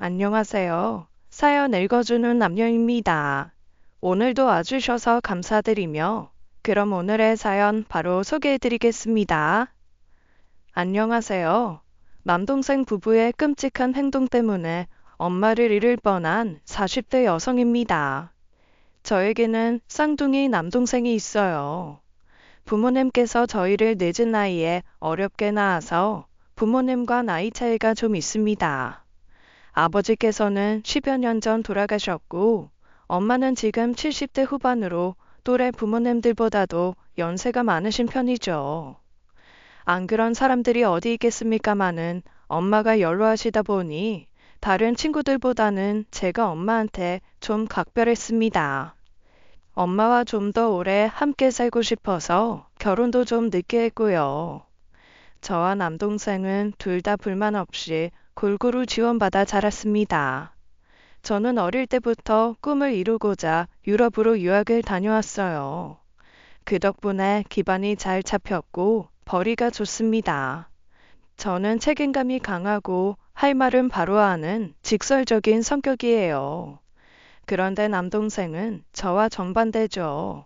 안녕하세요. 사연 읽어주는 남녀입니다. 오늘도 와주셔서 감사드리며, 그럼 오늘의 사연 바로 소개해드리겠습니다. 안녕하세요. 남동생 부부의 끔찍한 행동 때문에 엄마를 잃을 뻔한 40대 여성입니다. 저에게는 쌍둥이 남동생이 있어요. 부모님께서 저희를 늦은 나이에 어렵게 낳아서 부모님과 나이 차이가 좀 있습니다. 아버지께서는 10여 년 전 돌아가셨고, 엄마는 지금 70대 후반으로 또래 부모님들보다도 연세가 많으신 편이죠. 안 그런 사람들이 어디 있겠습니까마는 엄마가 연로하시다 보니 다른 친구들보다는 제가 엄마한테 좀 각별했습니다. 엄마와 좀 더 오래 함께 살고 싶어서 결혼도 좀 늦게 했고요. 저와 남동생은 둘 다 불만 없이 골고루 지원받아 자랐습니다. 저는 어릴 때부터 꿈을 이루고자 유럽으로 유학을 다녀왔어요. 그 덕분에 기반이 잘 잡혔고 벌이가 좋습니다. 저는 책임감이 강하고 할 말은 바로 하는 직설적인 성격이에요. 그런데 남동생은 저와 정반대죠.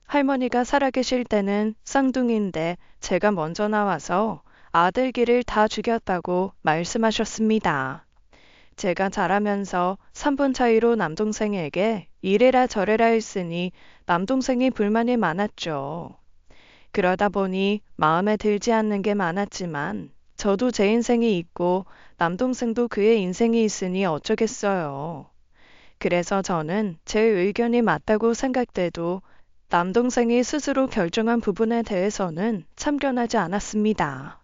할머니가 살아계실 때는 쌍둥이인데 제가 먼저 나와서 아들기를 다 죽였다고 말씀하셨습니다. 제가 자라면서 3분 차이로 남동생에게 이래라 저래라 했으니 남동생이 불만이 많았죠. 그러다 보니 마음에 들지 않는 게 많았지만 저도 제 인생이 있고 남동생도 그의 인생이 있으니 어쩌겠어요. 그래서 저는 제 의견이 맞다고 생각돼도 남동생이 스스로 결정한 부분에 대해서는 참견하지 않았습니다.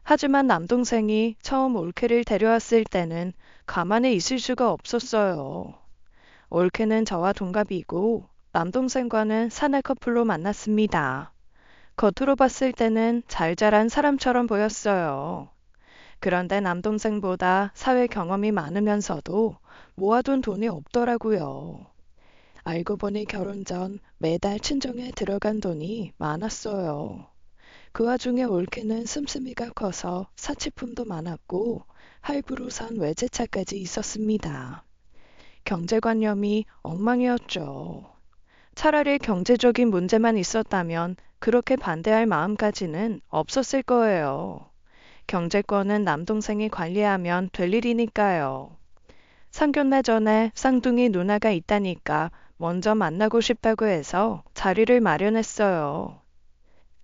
하지만 남동생이 처음 올케를 데려왔을 때는 가만히 있을 수가 없었어요. 올케는 저와 동갑이고 남동생과는 사내 커플로 만났습니다. 겉으로 봤을 때는 잘 자란 사람처럼 보였어요. 그런데 남동생보다 사회 경험이 많으면서도 모아둔 돈이 없더라고요. 알고 보니 결혼 전 매달 친정에 들어간 돈이 많았어요. 그 와중에 올케는 씀씀이가 커서 사치품도 많았고 할부로 산 외제차까지 있었습니다. 경제관념이 엉망이었죠. 차라리 경제적인 문제만 있었다면 그렇게 반대할 마음까지는 없었을 거예요. 경제권은 남동생이 관리하면 될 일이니까요. 상견례 전에 쌍둥이 누나가 있다니까 먼저 만나고 싶다고 해서 자리를 마련했어요.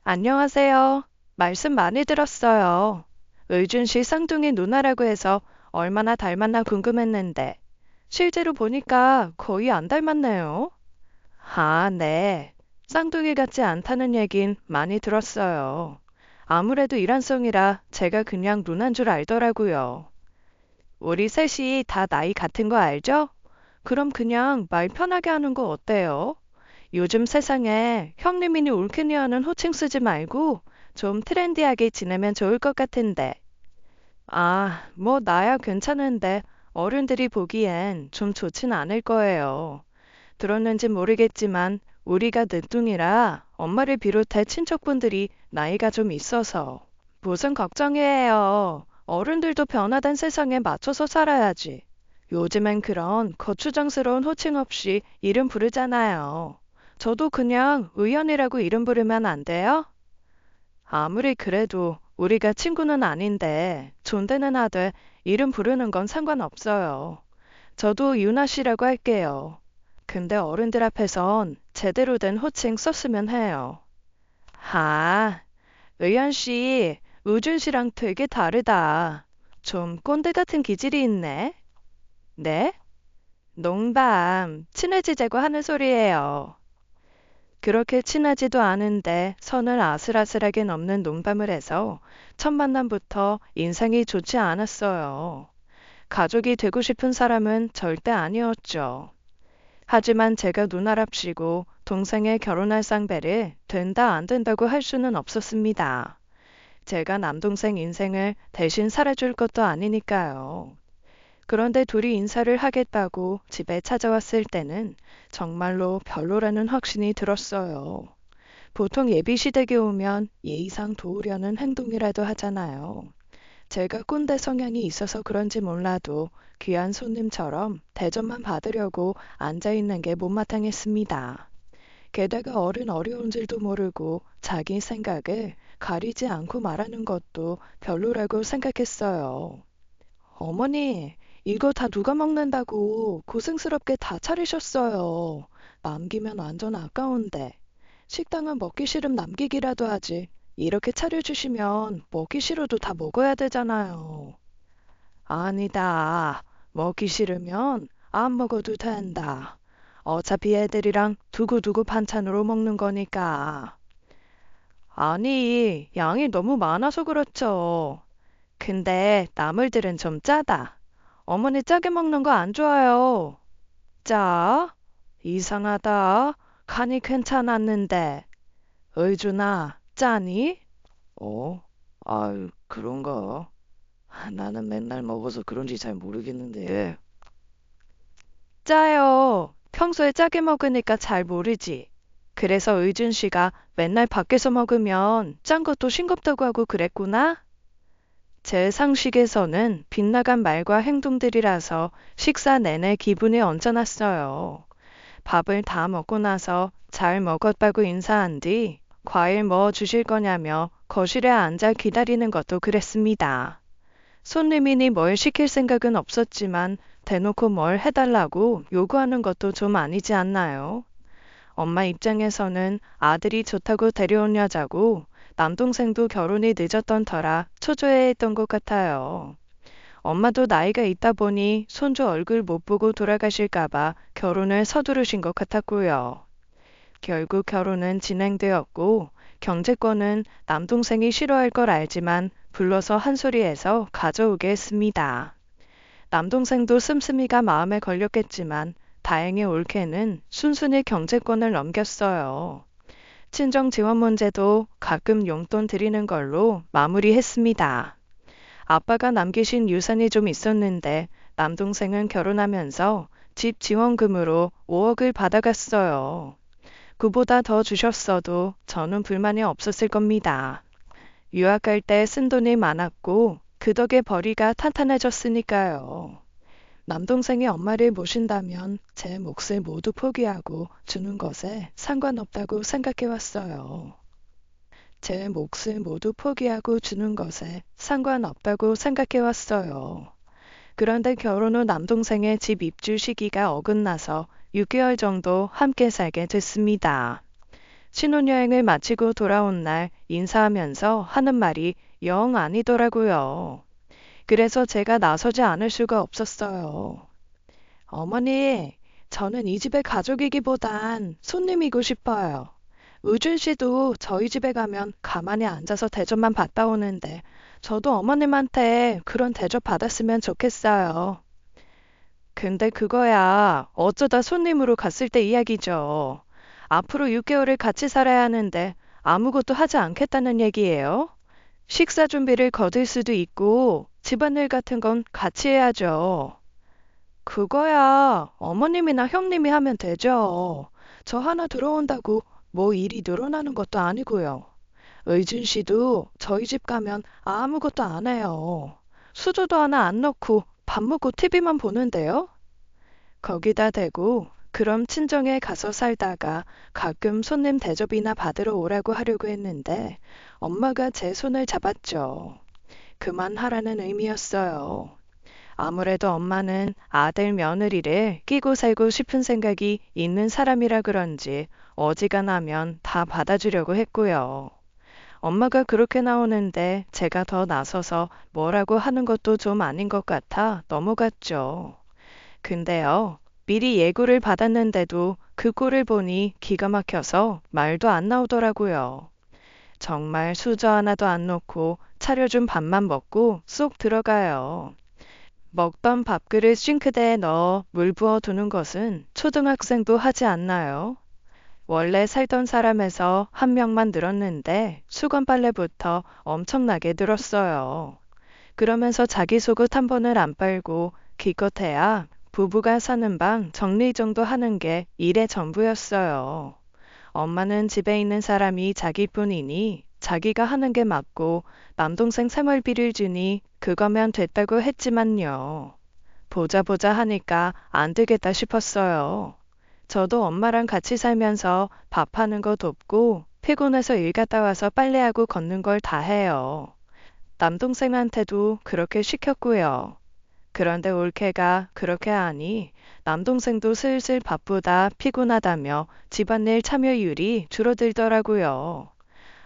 안녕하세요. 말씀 많이 들었어요. 의준 씨 쌍둥이 누나라고 해서 얼마나 닮았나 궁금했는데 실제로 보니까 거의 안 닮았네요. 아, 네. 쌍둥이 같지 않다는 얘긴 많이 들었어요. 아무래도 일란성이라 제가 그냥 누난 줄 알더라고요. 우리 셋이 다 나이 같은 거 알죠? 그럼 그냥 말 편하게 하는 거 어때요? 요즘 세상에 형님이니 올케니 하는 호칭 쓰지 말고 좀 트렌디하게 지내면 좋을 것 같은데. 아, 뭐 나야 괜찮은데 어른들이 보기엔 좀 좋진 않을 거예요. 들었는지 모르겠지만 우리가 늦둥이라 엄마를 비롯해 친척분들이 나이가 좀 있어서. 무슨 걱정이에요. 어른들도 변화된 세상에 맞춰서 살아야지. 요즘엔 그런 거추장스러운 호칭 없이 이름 부르잖아요. 저도 그냥 의연이라고 이름 부르면 안 돼요? 아무리 그래도 우리가 친구는 아닌데 존대는 하되 이름 부르는 건 상관없어요. 저도 유나 씨라고 할게요. 근데 어른들 앞에선 제대로 된 호칭 썼으면 해요. 아, 의연 씨, 우준 씨랑 되게 다르다. 좀 꼰대 같은 기질이 있네. 네? 농담, 친해지자고 하는 소리예요. 그렇게 친하지도 않은데 선을 아슬아슬하게 넘는 농담을 해서 첫 만남부터 인상이 좋지 않았어요. 가족이 되고 싶은 사람은 절대 아니었죠. 하지만 제가 누나랍시고 동생의 결혼할 상배를 된다 안 된다고 할 수는 없었습니다. 제가 남동생 인생을 대신 살아줄 것도 아니니까요. 그런데 둘이 인사를 하겠다고 집에 찾아왔을 때는 정말로 별로라는 확신이 들었어요. 보통 예비시댁에 오면 예의상 도우려는 행동이라도 하잖아요. 제가 꼰대 성향이 있어서 그런지 몰라도 귀한 손님처럼 대접만 받으려고 앉아있는 게 못마땅했습니다. 게다가 어려운 줄도 모르고 자기 생각을 가리지 않고 말하는 것도 별로라고 생각했어요. 어머니, 이거 다 누가 먹는다고 고생스럽게 다 차리셨어요. 남기면 완전 아까운데. 식당은 먹기 싫음 남기기라도 하지. 이렇게 차려주시면 먹기 싫어도 다 먹어야 되잖아요. 아니다. 먹기 싫으면 안 먹어도 된다. 어차피 애들이랑 두고두고 반찬으로 먹는 거니까. 아니, 양이 너무 많아서 그렇죠. 근데 나물들은 좀 짜다. 어머니 짜게 먹는 거 안 좋아요. 짜? 이상하다. 간이 괜찮았는데. 의준아, 짜니? 아유, 그런가? 나는 맨날 먹어서 그런지 잘 모르겠는데. 짜요. 평소에 짜게 먹으니까 잘 모르지. 그래서 의준 씨가 맨날 밖에서 먹으면 짠 것도 싱겁다고 하고 그랬구나? 제 상식에서는 빗나간 말과 행동들이라서 식사 내내 기분이 언짢았어요. 밥을 다 먹고 나서 잘 먹었다고 인사한 뒤 과일 뭐 주실 거냐며 거실에 앉아 기다리는 것도 그랬습니다. 손님이니 뭘 시킬 생각은 없었지만 대놓고 뭘 해달라고 요구하는 것도 좀 아니지 않나요? 엄마 입장에서는 아들이 좋다고 데려온 여자고 남동생도 결혼이 늦었던 터라 초조해했던 것 같아요. 엄마도 나이가 있다 보니 손주 얼굴 못 보고 돌아가실까봐 결혼을 서두르신 것 같았고요. 결국 결혼은 진행되었고 경제권은 남동생이 싫어할 걸 알지만 불러서 한 소리해서 가져오게 했습니다. 남동생도 씀씀이가 마음에 걸렸겠지만 다행히 올케는 순순히 경제권을 넘겼어요. 친정 지원 문제도 가끔 용돈 드리는 걸로 마무리했습니다. 아빠가 남기신 유산이 좀 있었는데 남동생은 결혼하면서 집 지원금으로 5억을 받아갔어요. 그보다 더 주셨어도 저는 불만이 없었을 겁니다. 유학 갈 때 쓴 돈이 많았고 그 덕에 벌이가 탄탄해졌으니까요. 남동생이 엄마를 모신다면 제 몫을 모두 포기하고 주는 것에 상관없다고 생각해왔어요. 제 몫을 모두 포기하고 주는 것에 상관없다고 생각해왔어요. 그런데 결혼 후 남동생의 집 입주 시기가 어긋나서 6개월 정도 함께 살게 됐습니다. 신혼여행을 마치고 돌아온 날 인사하면서 하는 말이 영 아니더라고요. 그래서 제가 나서지 않을 수가 없었어요. 어머니, 저는 이 집의 가족이기보단 손님이고 싶어요. 의준 씨도 저희 집에 가면 가만히 앉아서 대접만 받다 오는데 저도 어머님한테 그런 대접 받았으면 좋겠어요. 근데 그거야 어쩌다 손님으로 갔을 때 이야기죠. 앞으로 6개월을 같이 살아야 하는데 아무것도 하지 않겠다는 얘기예요? 식사 준비를 거들 수도 있고 집안일 같은 건 같이 해야죠. 그거야 어머님이나 형님이 하면 되죠. 저 하나 들어온다고 뭐 일이 늘어나는 것도 아니고요. 의준 씨도 저희 집 가면 아무것도 안 해요. 수저도 하나 안 넣고 밥 먹고 TV만 보는데요. 거기다 대고 그럼 친정에 가서 살다가 가끔 손님 대접이나 받으러 오라고 하려고 했는데 엄마가 제 손을 잡았죠. 그만하라는 의미였어요. 아무래도 엄마는 아들 며느리를 끼고 살고 싶은 생각이 있는 사람이라 그런지 어지간하면 다 받아주려고 했고요. 엄마가 그렇게 나오는데 제가 더 나서서 뭐라고 하는 것도 좀 아닌 것 같아 넘어갔죠. 근데요, 미리 예고를 받았는데도 그 꼴을 보니 기가 막혀서 말도 안 나오더라고요. 정말 수저 하나도 안 놓고 차려준 밥만 먹고 쏙 들어가요. 먹던 밥그릇 싱크대에 넣어 물 부어 두는 것은 초등학생도 하지 않나요? 원래 살던 사람에서 한 명만 늘었는데 수건 빨래부터 엄청나게 늘었어요. 그러면서 자기 속옷 한 번을 안 빨고 기껏해야 부부가 사는 방 정리 정도 하는 게 일의 전부였어요. 엄마는 집에 있는 사람이 자기뿐이니 자기가 하는 게 맞고 남동생 생활비를 주니 그거면 됐다고 했지만요. 보자 보자 하니까 안 되겠다 싶었어요. 저도 엄마랑 같이 살면서 밥하는 거 돕고 피곤해서 일 갔다 와서 빨래하고 걷는 걸 다 해요. 남동생한테도 그렇게 시켰고요. 그런데 올케가 그렇게 하니 남동생도 슬슬 바쁘다 피곤하다며 집안일 참여율이 줄어들더라고요.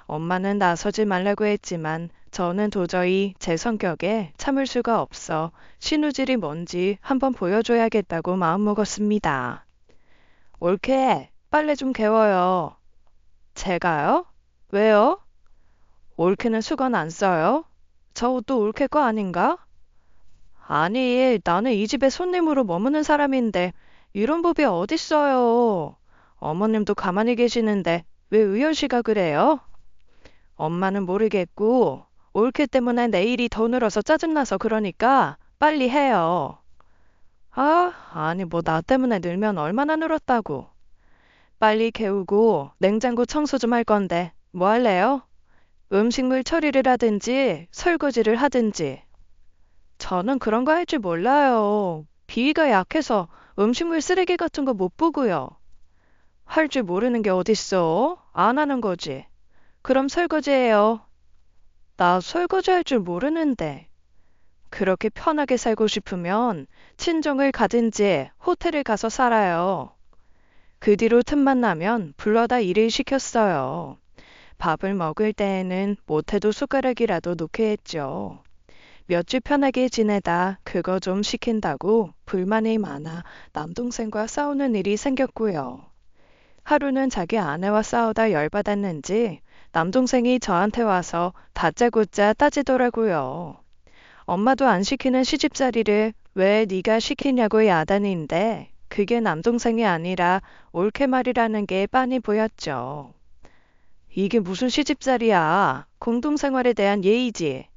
엄마는 나서지 말라고 했지만 저는 도저히 제 성격에 참을 수가 없어 신우질이 뭔지 한번 보여줘야겠다고 마음먹었습니다. 올케, 빨래 좀 개워요. 제가요? 왜요? 올케는 수건 안 써요? 저 옷도 올케 거 아닌가? 아니, 나는 이 집에 손님으로 머무는 사람인데 이런 법이 어딨어요. 어머님도 가만히 계시는데 왜 의연 씨가 그래요? 엄마는 모르겠고 올케 때문에 내일이 더 늘어서 짜증나서 그러니까 빨리 해요. 아니 뭐 나 때문에 늘면 얼마나 늘었다고. 빨리 개우고 냉장고 청소 좀 할 건데 뭐 할래요? 음식물 처리를 하든지 설거지를 하든지. 저는 그런 거 할 줄 몰라요. 비위가 약해서 음식물 쓰레기 같은 거 못 보고요. 할 줄 모르는 게 어딨어? 안 하는 거지. 그럼 설거지해요. 나 설거지 할 줄 모르는데. 그렇게 편하게 살고 싶으면 친정을 가든지 호텔을 가서 살아요. 그 뒤로 틈만 나면 불러다 일을 시켰어요. 밥을 먹을 때에는 못해도 숟가락이라도 놓게 했죠. 몇 주 편하게 지내다 그거 좀 시킨다고 불만이 많아 남동생과 싸우는 일이 생겼고요. 하루는 자기 아내와 싸우다 열받았는지 남동생이 저한테 와서 다짜고짜 따지더라고요. 엄마도 안 시키는 시집살이를 왜 네가 시키냐고 야단인데 그게 남동생이 아니라 옳게 말이라는 게 빤히 보였죠. 이게 무슨 시집살이야. 공동생활에 대한 예의지.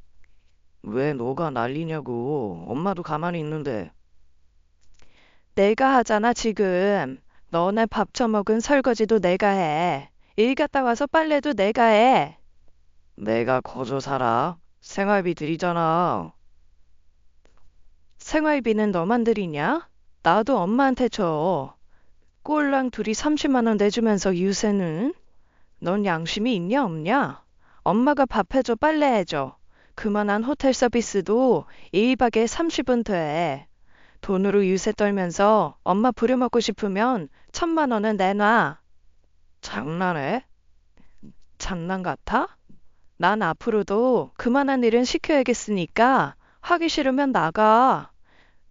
왜 너가 난리냐고. 엄마도 가만히 있는데. 내가 하잖아 지금. 너네 밥 처먹은 설거지도 내가 해. 일 갔다 와서 빨래도 내가 해. 내가 거저 살아. 생활비 들이잖아. 생활비는 너만 들이냐? 나도 엄마한테 줘. 꼴랑 둘이 30만 원 내주면서 유세는? 넌 양심이 있냐 없냐? 엄마가 밥 해줘 빨래 해줘. 그만한 호텔 서비스도 1박에 30은 돼. 돈으로 유세 떨면서 엄마 부려먹고 싶으면 1,000만 원은 내놔. 장난해? 장난 같아? 난 앞으로도 그만한 일은 시켜야겠으니까 하기 싫으면 나가.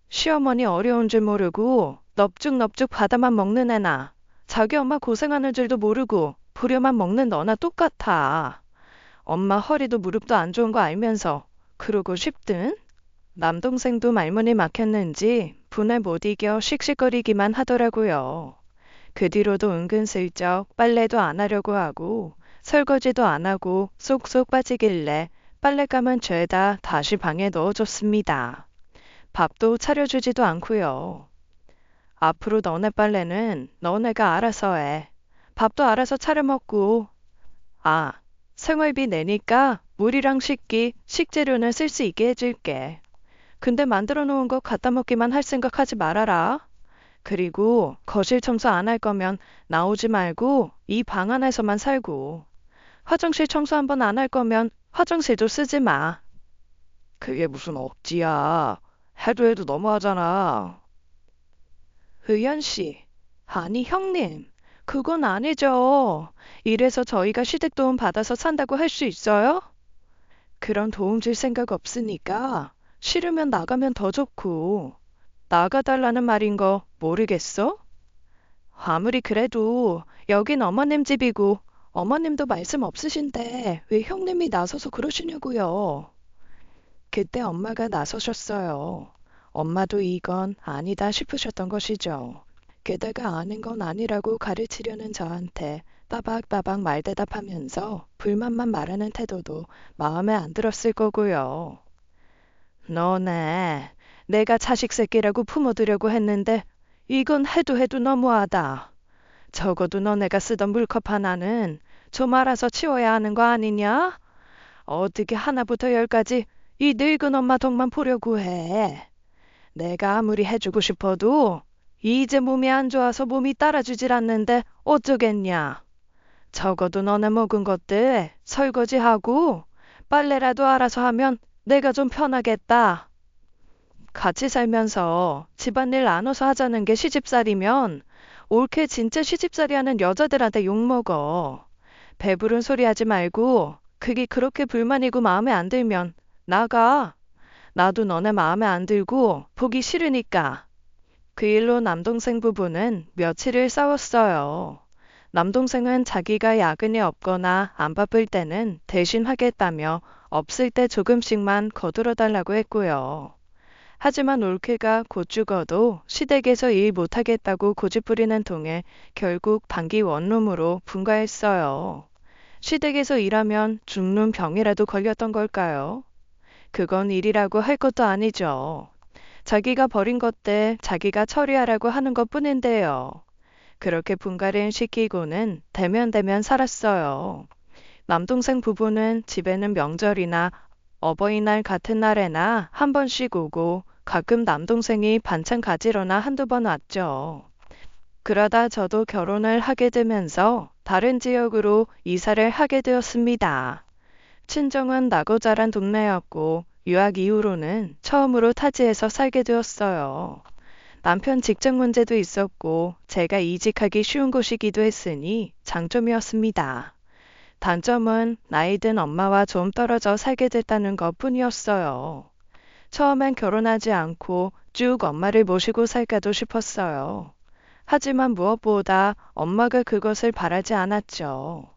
시어머니 어려운 줄 모르고 넙죽넙죽 받아만 먹는 애나 자기 엄마 고생하는 줄도 모르고 부려만 먹는 너나 똑같아. 엄마 허리도 무릎도 안 좋은 거 알면서 그러고 싶든? 남동생도 말문이 막혔는지 분을 못 이겨 씩씩거리기만 하더라고요. 그 뒤로도 은근슬쩍 빨래도 안 하려고 하고 설거지도 안 하고 쏙쏙 빠지길래 빨랫감은 죄다 다시 방에 넣어줬습니다. 밥도 차려주지도 않고요. 앞으로 너네 빨래는 너네가 알아서 해. 밥도 알아서 차려 먹고. 생활비 내니까 물이랑 식기, 식재료는 쓸 수 있게 해줄게. 근데 만들어 놓은 거 갖다 먹기만 할 생각 하지 말아라. 그리고 거실 청소 안 할 거면 나오지 말고 이 방 안에서만 살고. 화장실 청소 한번 안 할 거면 화장실도 쓰지 마. 그게 무슨 억지야. 해도 해도 너무하잖아. 의연 씨, 아니 형님, 그건 아니죠. 이래서 저희가 시댁도움 받아서 산다고 할 수 있어요? 그런 도움 줄 생각 없으니까 싫으면 나가면 더 좋고. 나가달라는 말인 거 모르겠어? 아무리 그래도 여긴 어머님 집이고 어머님도 말씀 없으신데 왜 형님이 나서서 그러시냐고요. 그때 엄마가 나서셨어요. 엄마도 이건 아니다 싶으셨던 것이죠. 게다가 아는 건 아니라고 가르치려는 저한테 따박따박 말대답하면서 불만만 말하는 태도도 마음에 안 들었을 거고요. 너네, 내가 자식 새끼라고 품어두려고 했는데 이건 해도 해도 너무하다. 적어도 너네가 쓰던 물컵 하나는 좀 알아서 치워야 하는 거 아니냐? 어떻게 하나부터 열까지 이 늙은 엄마 덕만 보려고 해. 내가 아무리 해주고 싶어도 이제 몸이 안 좋아서 몸이 따라주질 않는데 어쩌겠냐. 적어도 너네 먹은 것들 설거지하고 빨래라도 알아서 하면 내가 좀 편하겠다. 같이 살면서 집안일 나눠서 하자는 게 시집살이면 옳게 진짜 시집살이 하는 여자들한테 욕먹어. 배부른 소리 하지 말고 그게 그렇게 불만이고 마음에 안 들면 나가. 나도 너네 마음에 안 들고 보기 싫으니까. 그 일로 남동생 부부는 며칠을 싸웠어요. 남동생은 자기가 야근이 없거나 안 바쁠 때는 대신 하겠다며 없을 때 조금씩만 거들어 달라고 했고요. 하지만 올케가 곧 죽어도 시댁에서 일 못하겠다고 고집부리는 통에 결국 반기 원룸으로 분가했어요. 시댁에서 일하면 죽는 병이라도 걸렸던 걸까요? 그건 일이라고 할 것도 아니죠. 자기가 버린 것들 자기가 처리하라고 하는 것뿐인데요. 그렇게 분가를 시키고는 대면대면 살았어요. 남동생 부부는 집에는 명절이나 어버이날 같은 날에나 한 번씩 오고 가끔 남동생이 반찬 가지러나 한두 번 왔죠. 그러다 저도 결혼을 하게 되면서 다른 지역으로 이사를 하게 되었습니다. 친정은 나고 자란 동네였고 유학 이후로는 처음으로 타지에서 살게 되었어요. 남편 직장 문제도 있었고 제가 이직하기 쉬운 곳이기도 했으니 장점이었습니다. 단점은 나이 든 엄마와 좀 떨어져 살게 됐다는 것 뿐이었어요. 처음엔 결혼하지 않고 쭉 엄마를 모시고 살까도 싶었어요. 하지만 무엇보다 엄마가 그것을 바라지 않았죠.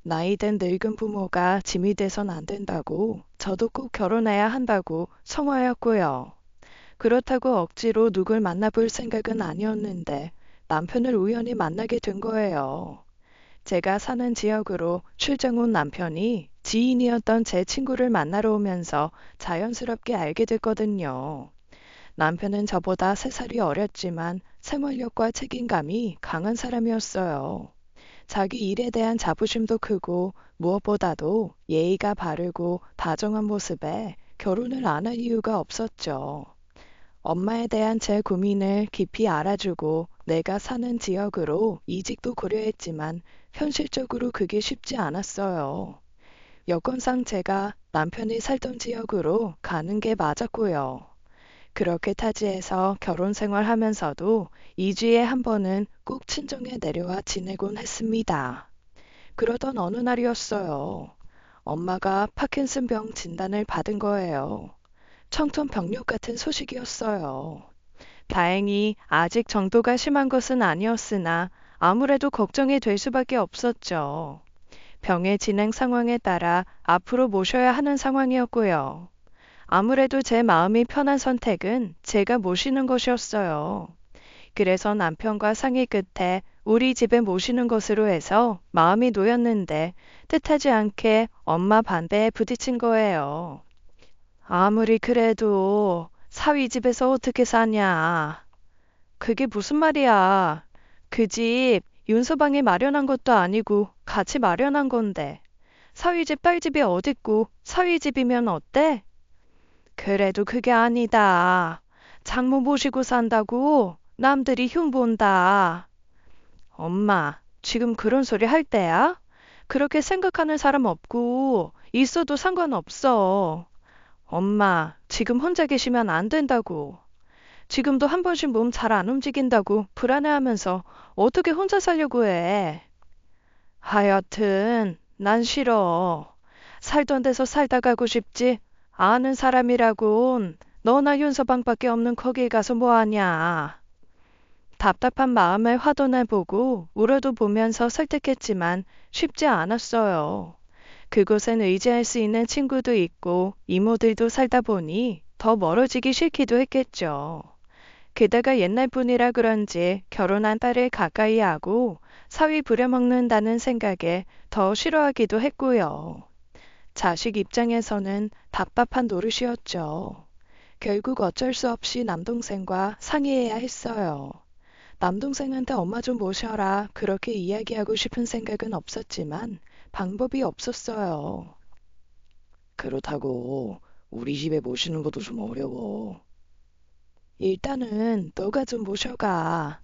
나이 든 늙은 부모가 짐이 돼선 안 된다고 저도 꼭 결혼해야 한다고 성화였고요. 그렇다고 억지로 누굴 만나볼 생각은 아니었는데 남편을 우연히 만나게 된 거예요. 제가 사는 지역으로 출장 온 남편이 지인이었던 제 친구를 만나러 오면서 자연스럽게 알게 됐거든요. 남편은 저보다 3살이 어렸지만 생활력과 책임감이 강한 사람이었어요. 자기 일에 대한 자부심도 크고 무엇보다도 예의가 바르고 다정한 모습에 결혼을 안 할 이유가 없었죠. 엄마에 대한 제 고민을 깊이 알아주고 내가 사는 지역으로 이직도 고려했지만 현실적으로 그게 쉽지 않았어요. 여건상 제가 남편이 살던 지역으로 가는 게 맞았고요. 그렇게 타지에서 결혼 생활하면서도 2주에 한 번은 꼭 친정에 내려와 지내곤 했습니다. 그러던 어느 날이었어요. 엄마가 파킨슨병 진단을 받은 거예요. 청천벽력 같은 소식이었어요. 다행히 아직 정도가 심한 것은 아니었으나 아무래도 걱정이 될 수밖에 없었죠. 병의 진행 상황에 따라 앞으로 모셔야 하는 상황이었고요. 아무래도 제 마음이 편한 선택은 제가 모시는 것이었어요. 그래서 남편과 상의 끝에 우리 집에 모시는 것으로 해서 마음이 놓였는데 뜻하지 않게 엄마 반대에 부딪힌 거예요. 아무리 그래도 사위 집에서 어떻게 사냐. 그게 무슨 말이야. 그 집 윤서방이 마련한 것도 아니고 같이 마련한 건데. 사위 집 딸 집이 어딨고 사위 집이면 어때? 그래도 그게 아니다. 장모 모시고 산다고 남들이 흉본다. 엄마, 지금 그런 소리 할 때야? 그렇게 생각하는 사람 없고 있어도 상관없어. 엄마, 지금 혼자 계시면 안 된다고. 지금도 한 번씩 몸 잘 안 움직인다고 불안해하면서 어떻게 혼자 살려고 해. 하여튼 난 싫어. 살던 데서 살다 가고 싶지. 아는 사람이라곤 너나 윤서방밖에 없는 거길 가서 뭐하냐. 답답한 마음을 화돈해보고 울어도 보면서 설득했지만 쉽지 않았어요. 그곳엔 의지할 수 있는 친구도 있고 이모들도 살다 보니 더 멀어지기 싫기도 했겠죠. 게다가 옛날 분이라 그런지 결혼한 딸을 가까이 하고 사위 부려먹는다는 생각에 더 싫어하기도 했고요. 자식 입장에서는 답답한 노릇이었죠. 결국 어쩔 수 없이 남동생과 상의해야 했어요. 남동생한테 엄마 좀 모셔라 그렇게 이야기하고 싶은 생각은 없었지만 방법이 없었어요. 그렇다고 우리 집에 모시는 것도 좀 어려워. 일단은 너가 좀 모셔가.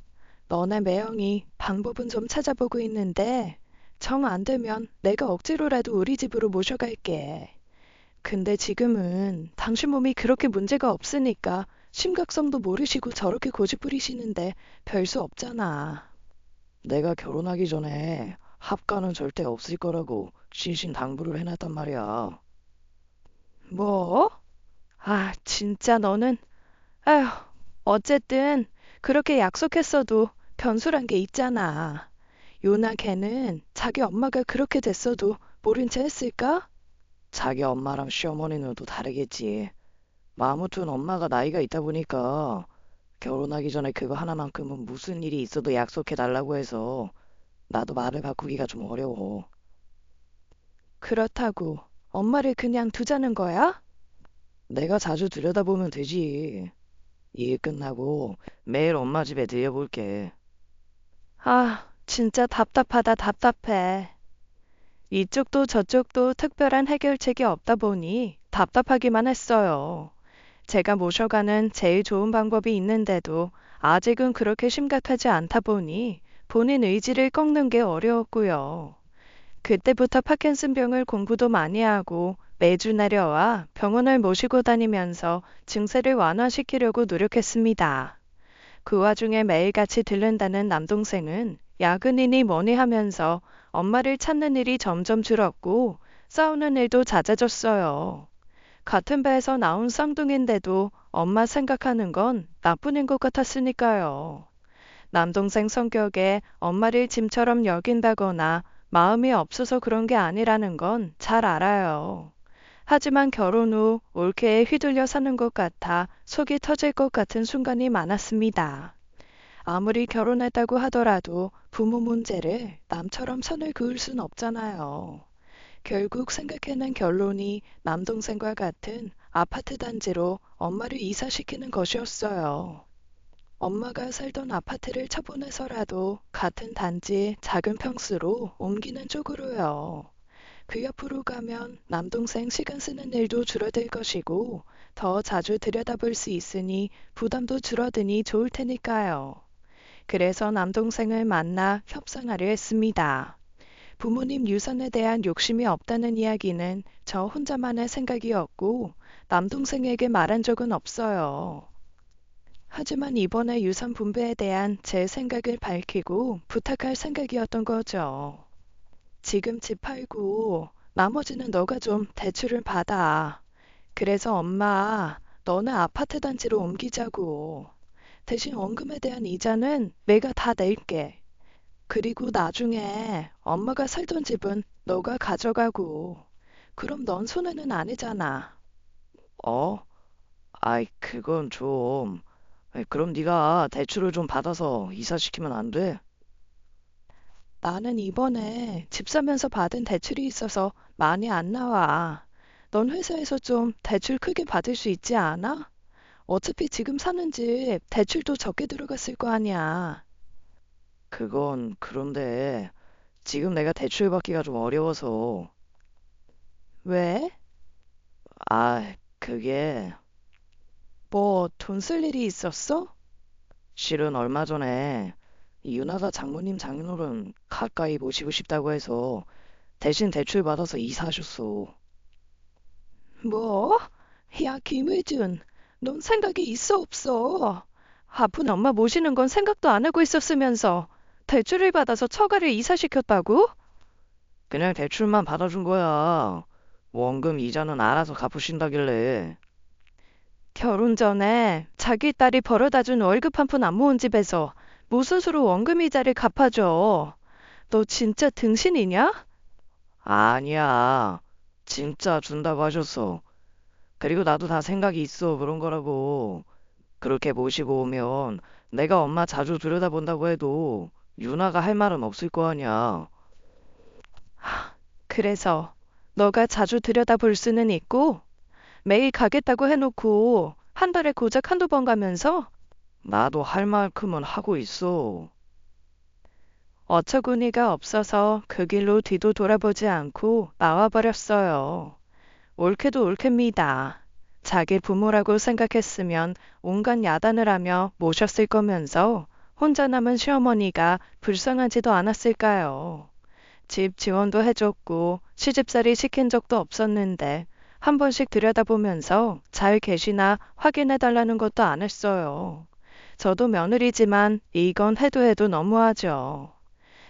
너네 매형이 방법은 좀 찾아보고 있는데 정 안 되면 내가 억지로라도 우리 집으로 모셔갈게. 근데 지금은 당신 몸이 그렇게 문제가 없으니까 심각성도 모르시고 저렇게 고집 부리시는데 별 수 없잖아. 내가 결혼하기 전에 합가는 절대 없을 거라고 신신당부를 해놨단 말이야. 뭐? 아, 진짜 너는, 아휴, 어쨌든 그렇게 약속했어도 변수란 게 있잖아. 요나 걔는 자기 엄마가 그렇게 됐어도 모른 채 했을까? 자기 엄마랑 시어머니는 또 다르겠지. 아무튼 엄마가 나이가 있다 보니까 결혼하기 전에 그거 하나만큼은 무슨 일이 있어도 약속해 달라고 해서 나도 말을 바꾸기가 좀 어려워. 그렇다고 엄마를 그냥 두자는 거야? 내가 자주 들여다보면 되지. 일 끝나고 매일 엄마 집에 들려볼게. 아, 진짜 답답하다 답답해. 이쪽도 저쪽도 특별한 해결책이 없다 보니 답답하기만 했어요. 제가 모셔가는 제일 좋은 방법이 있는데도 아직은 그렇게 심각하지 않다 보니 본인 의지를 꺾는 게 어려웠고요. 그때부터 파킨슨병을 공부도 많이 하고 매주 내려와 병원을 모시고 다니면서 증세를 완화시키려고 노력했습니다. 그 와중에 매일같이 들른다는 남동생은 야근이니 뭐니 하면서 엄마를 찾는 일이 점점 줄었고 싸우는 일도 잦아졌어요. 같은 배에서 나온 쌍둥이인데도 엄마 생각하는 건 나뿐인 것 같았으니까요. 남동생 성격에 엄마를 짐처럼 여긴다거나 마음이 없어서 그런 게 아니라는 건 잘 알아요. 하지만 결혼 후 올케에 휘둘려 사는 것 같아 속이 터질 것 같은 순간이 많았습니다. 아무리 결혼했다고 하더라도 부모 문제를 남처럼 선을 그을 순 없잖아요. 결국 생각해낸 결론이 남동생과 같은 아파트 단지로 엄마를 이사시키는 것이었어요. 엄마가 살던 아파트를 처분해서라도 같은 단지 작은 평수로 옮기는 쪽으로요. 그 옆으로 가면 남동생 시간 쓰는 일도 줄어들 것이고 더 자주 들여다볼 수 있으니 부담도 줄어드니 좋을 테니까요. 그래서 남동생을 만나 협상하려 했습니다. 부모님 유산에 대한 욕심이 없다는 이야기는 저 혼자만의 생각이었고 남동생에게 말한 적은 없어요. 하지만 이번에 유산 분배에 대한 제 생각을 밝히고 부탁할 생각이었던 거죠. 지금 집 팔고 나머지는 너가 좀 대출을 받아. 그래서 엄마, 너는 아파트 단지로 옮기자고. 대신 원금에 대한 이자는 내가 다 낼게. 그리고 나중에 엄마가 살던 집은 너가 가져가고. 그럼 넌 손해는 아니잖아. 어? 아이, 그건 좀. 아이, 그럼 네가 대출을 좀 받아서 이사시키면 안 돼? 나는 이번에 집 사면서 받은 대출이 있어서 많이 안 나와. 넌 회사에서 좀 대출 크게 받을 수 있지 않아? 어차피 지금 사는 집 대출도 적게 들어갔을 거 아니야. 그건 그런데 지금 내가 대출 받기가 좀 어려워서. 왜? 아, 그게 뭐 돈 쓸 일이 있었어? 실은 얼마 전에 이 윤하가 장모님 장인어른 가까이 모시고 싶다고 해서 대신 대출 받아서 이사하셨어. 뭐? 야, 김의준, 넌 생각이 있어 없어? 아픈 엄마 모시는 건 생각도 안 하고 있었으면서 대출을 받아서 처가를 이사시켰다고? 그냥 대출만 받아준 거야. 원금 이자는 알아서 갚으신다길래. 결혼 전에 자기 딸이 벌어다 준 월급 한 푼 안 모은 집에서 무슨 수로 원금 이자를 갚아줘. 너 진짜 등신이냐? 아니야. 진짜 준다고 하셨어. 그리고 나도 다 생각이 있어 그런 거라고. 그렇게 모시고 오면 내가 엄마 자주 들여다본다고 해도 유나가 할 말은 없을 거 아니야. 그래서 너가 자주 들여다볼 수는 있고 매일 가겠다고 해놓고 한 달에 고작 한두 번 가면서 나도 할 만큼은 하고 있어. 어처구니가 없어서 그 길로 뒤도 돌아보지 않고 나와버렸어요. 옳게도 옳겠습니다. 자기 부모라고 생각했으면 온갖 야단을 하며 모셨을 거면서 혼자 남은 시어머니가 불쌍하지도 않았을까요? 집 지원도 해줬고 시집살이 시킨 적도 없었는데 한 번씩 들여다보면서 잘 계시나 확인해달라는 것도 안 했어요. 저도 며느리지만 이건 해도 해도 너무하죠.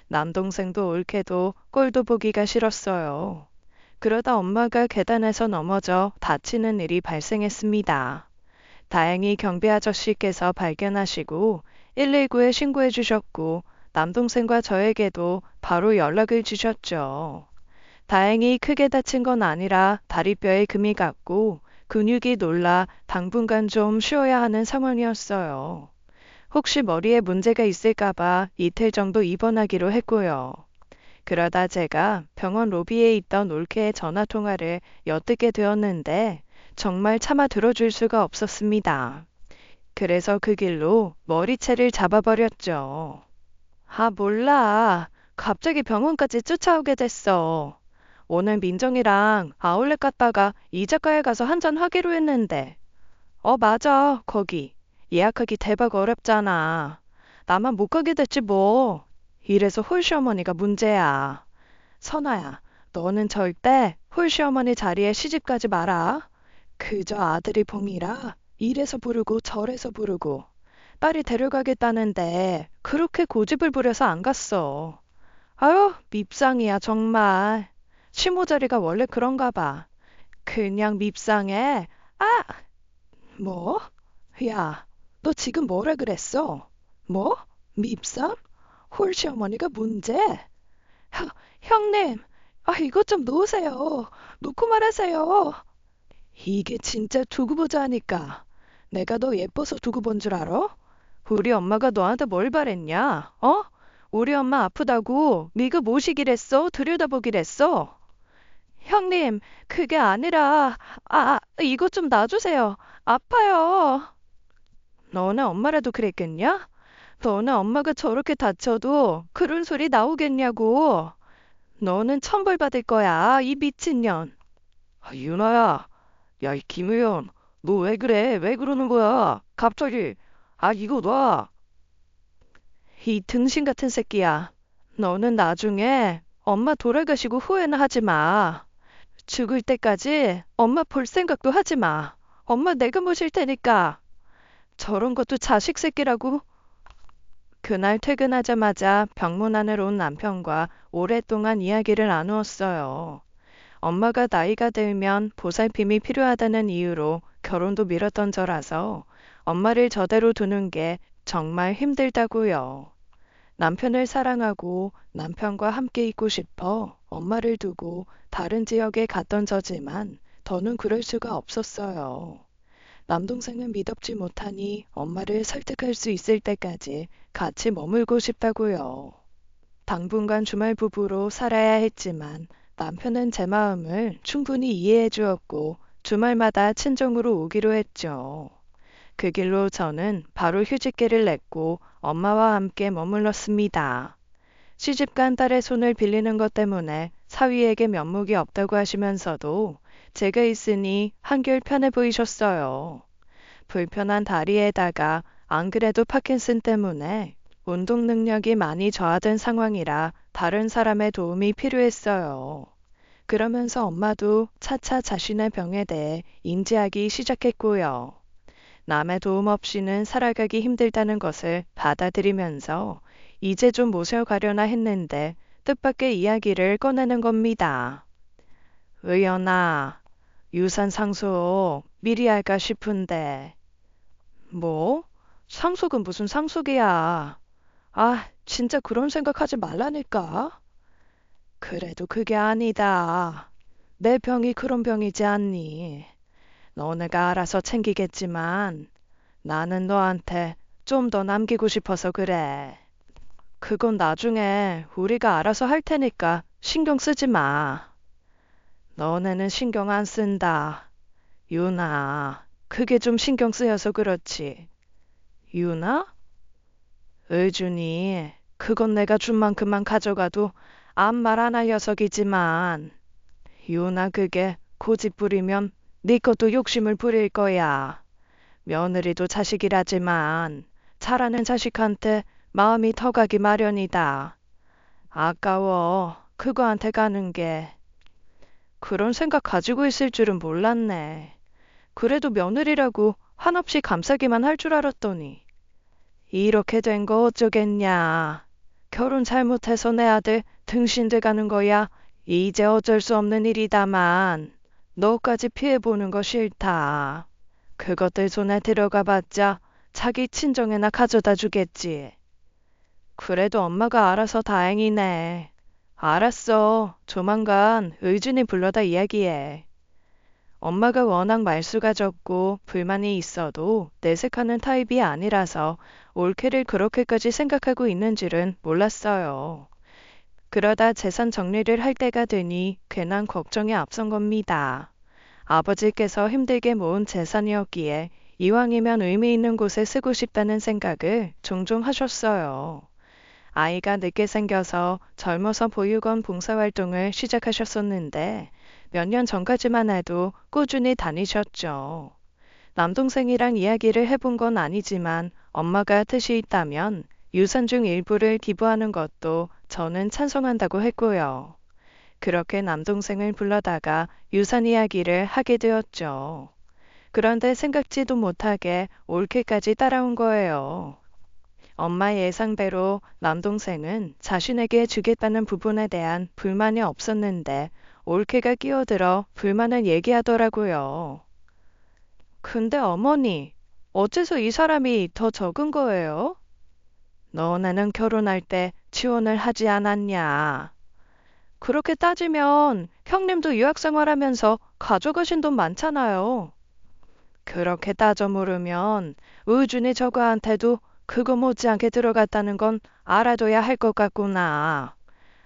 남동생도 옳게도 꼴도 보기가 싫었어요. 그러다 엄마가 계단에서 넘어져 다치는 일이 발생했습니다. 다행히 경비 아저씨께서 발견하시고 119에 신고해 주셨고 남동생과 저에게도 바로 연락을 주셨죠. 다행히 크게 다친 건 아니라 다리뼈에 금이 갔고 근육이 놀라 당분간 좀 쉬어야 하는 상황이었어요. 혹시 머리에 문제가 있을까봐 이틀 정도 입원하기로 했고요. 그러다 제가 병원 로비에 있던 올케의 전화 통화를 엿듣게 되었는데 정말 차마 들어줄 수가 없었습니다. 그래서 그 길로 머리채를 잡아버렸죠. 아, 몰라. 갑자기 병원까지 쫓아오게 됐어. 오늘 민정이랑 아울렛 갔다가 이자카야 가서 한잔 하기로 했는데. 맞아. 거기. 예약하기 대박 어렵잖아. 나만 못 가게 됐지 뭐. 이래서 홀시어머니가 문제야. 선아야, 너는 절대 홀시어머니 자리에 시집가지 마라. 그저 아들이 봄이라 이래서 부르고 저래서 부르고. 딸이 데려가겠다는데 그렇게 고집을 부려서 안 갔어. 아유, 밉상이야 정말. 시모 자리가 원래 그런가 봐. 그냥 밉상해. 아! 뭐? 야, 너 지금 뭐라 그랬어? 뭐? 밉상? 홀시어머니가 문제? 형님, 이것 좀 놓으세요. 놓고 말하세요. 이게 진짜 두고 보자 하니까. 내가 너 예뻐서 두고 본 줄 알아? 우리 엄마가 너한테 뭘 바랬냐? 어? 우리 엄마 아프다고 미그 모시기랬어? 들여다보기랬어? 형님, 그게 아니라, 이것 좀 놔주세요. 아파요. 너네 엄마라도 그랬겠냐? 너네 엄마가 저렇게 다쳐도 그런 소리 나오겠냐고. 너는 천벌 받을 거야, 이 미친년. 유나야, 야, 이 김의원, 너 왜 그래? 왜 그러는 거야? 갑자기. 이거 놔. 이 등신 같은 새끼야. 너는 나중에 엄마 돌아가시고 후회는 하지 마. 죽을 때까지 엄마 볼 생각도 하지 마. 엄마 내가 모실 테니까. 저런 것도 자식 새끼라고. 그날 퇴근하자마자 병문안을 온 남편과 오랫동안 이야기를 나누었어요. 엄마가 나이가 들면 보살핌이 필요하다는 이유로 결혼도 미뤘던 저라서 엄마를 저대로 두는 게 정말 힘들다고요. 남편을 사랑하고 남편과 함께 있고 싶어 엄마를 두고 다른 지역에 갔던 저지만 더는 그럴 수가 없었어요. 남동생은 미덥지 못하니 엄마를 설득할 수 있을 때까지 같이 머물고 싶다고요. 당분간 주말 부부로 살아야 했지만 남편은 제 마음을 충분히 이해해 주었고 주말마다 친정으로 오기로 했죠. 그 길로 저는 바로 휴직계를 냈고 엄마와 함께 머물렀습니다. 시집간 딸의 손을 빌리는 것 때문에 사위에게 면목이 없다고 하시면서도 제가 있으니 한결 편해 보이셨어요. 불편한 다리에다가 안 그래도 파킨슨 때문에 운동 능력이 많이 저하된 상황이라 다른 사람의 도움이 필요했어요. 그러면서 엄마도 차차 자신의 병에 대해 인지하기 시작했고요. 남의 도움 없이는 살아가기 힘들다는 것을 받아들이면서 이제 좀 모셔가려나 했는데 뜻밖의 이야기를 꺼내는 겁니다. 의연아, 유산 상속 미리 할까 싶은데. 뭐? 상속은 무슨 상속이야. 진짜 그런 생각하지 말라니까. 그래도 그게 아니다. 내 병이 그런 병이지 않니? 너네가 알아서 챙기겠지만 나는 너한테 좀 더 남기고 싶어서 그래. 그건 나중에 우리가 알아서 할 테니까 신경 쓰지 마. 너네는 신경 안 쓴다. 유나, 그게 좀 신경 쓰여서 그렇지. 유나? 의준이, 그건 내가 준 만큼만 가져가도 아무 말 안 할 녀석이지만, 유나 그게 고집 부리면 네 것도 욕심을 부릴 거야. 며느리도 자식이라지만 잘하는 자식한테 마음이 터가기 마련이다. 아까워, 그거한테 가는 게. 그런 생각 가지고 있을 줄은 몰랐네. 그래도 며느리라고 한없이 감싸기만 할 줄 알았더니. 이렇게 된 거 어쩌겠냐. 결혼 잘못해서 내 아들 등신돼 가는 거야. 이제 어쩔 수 없는 일이다만 너까지 피해보는 거 싫다. 그것들 손에 들어가 봤자 자기 친정에나 가져다 주겠지. 그래도 엄마가 알아서 다행이네. 알았어. 조만간 의준이 불러다 이야기해. 엄마가 워낙 말수가 적고 불만이 있어도 내색하는 타입이 아니라서 올케를 그렇게까지 생각하고 있는 줄은 몰랐어요. 그러다 재산 정리를 할 때가 되니 괜한 걱정이 앞선 겁니다. 아버지께서 힘들게 모은 재산이었기에 이왕이면 의미 있는 곳에 쓰고 싶다는 생각을 종종 하셨어요. 아이가 늦게 생겨서 젊어서 보육원 봉사활동을 시작하셨었는데 몇 년 전까지만 해도 꾸준히 다니셨죠. 남동생이랑 이야기를 해본 건 아니지만 엄마가 뜻이 있다면 유산 중 일부를 기부하는 것도 저는 찬성한다고 했고요. 그렇게 남동생을 불러다가 유산 이야기를 하게 되었죠. 그런데 생각지도 못하게 올케까지 따라온 거예요. 엄마 예상대로 남동생은 자신에게 주겠다는 부분에 대한 불만이 없었는데 올케가 끼어들어 불만을 얘기하더라고요. 근데 어머니, 어째서 이 사람이 더 적은 거예요? 너네는 결혼할 때 지원을 하지 않았냐? 그렇게 따지면 형님도 유학생활하면서 가져가신 돈 많잖아요. 그렇게 따져 물으면 의준이 저거한테도 그거 못지않게 들어갔다는 건 알아둬야 할 것 같구나.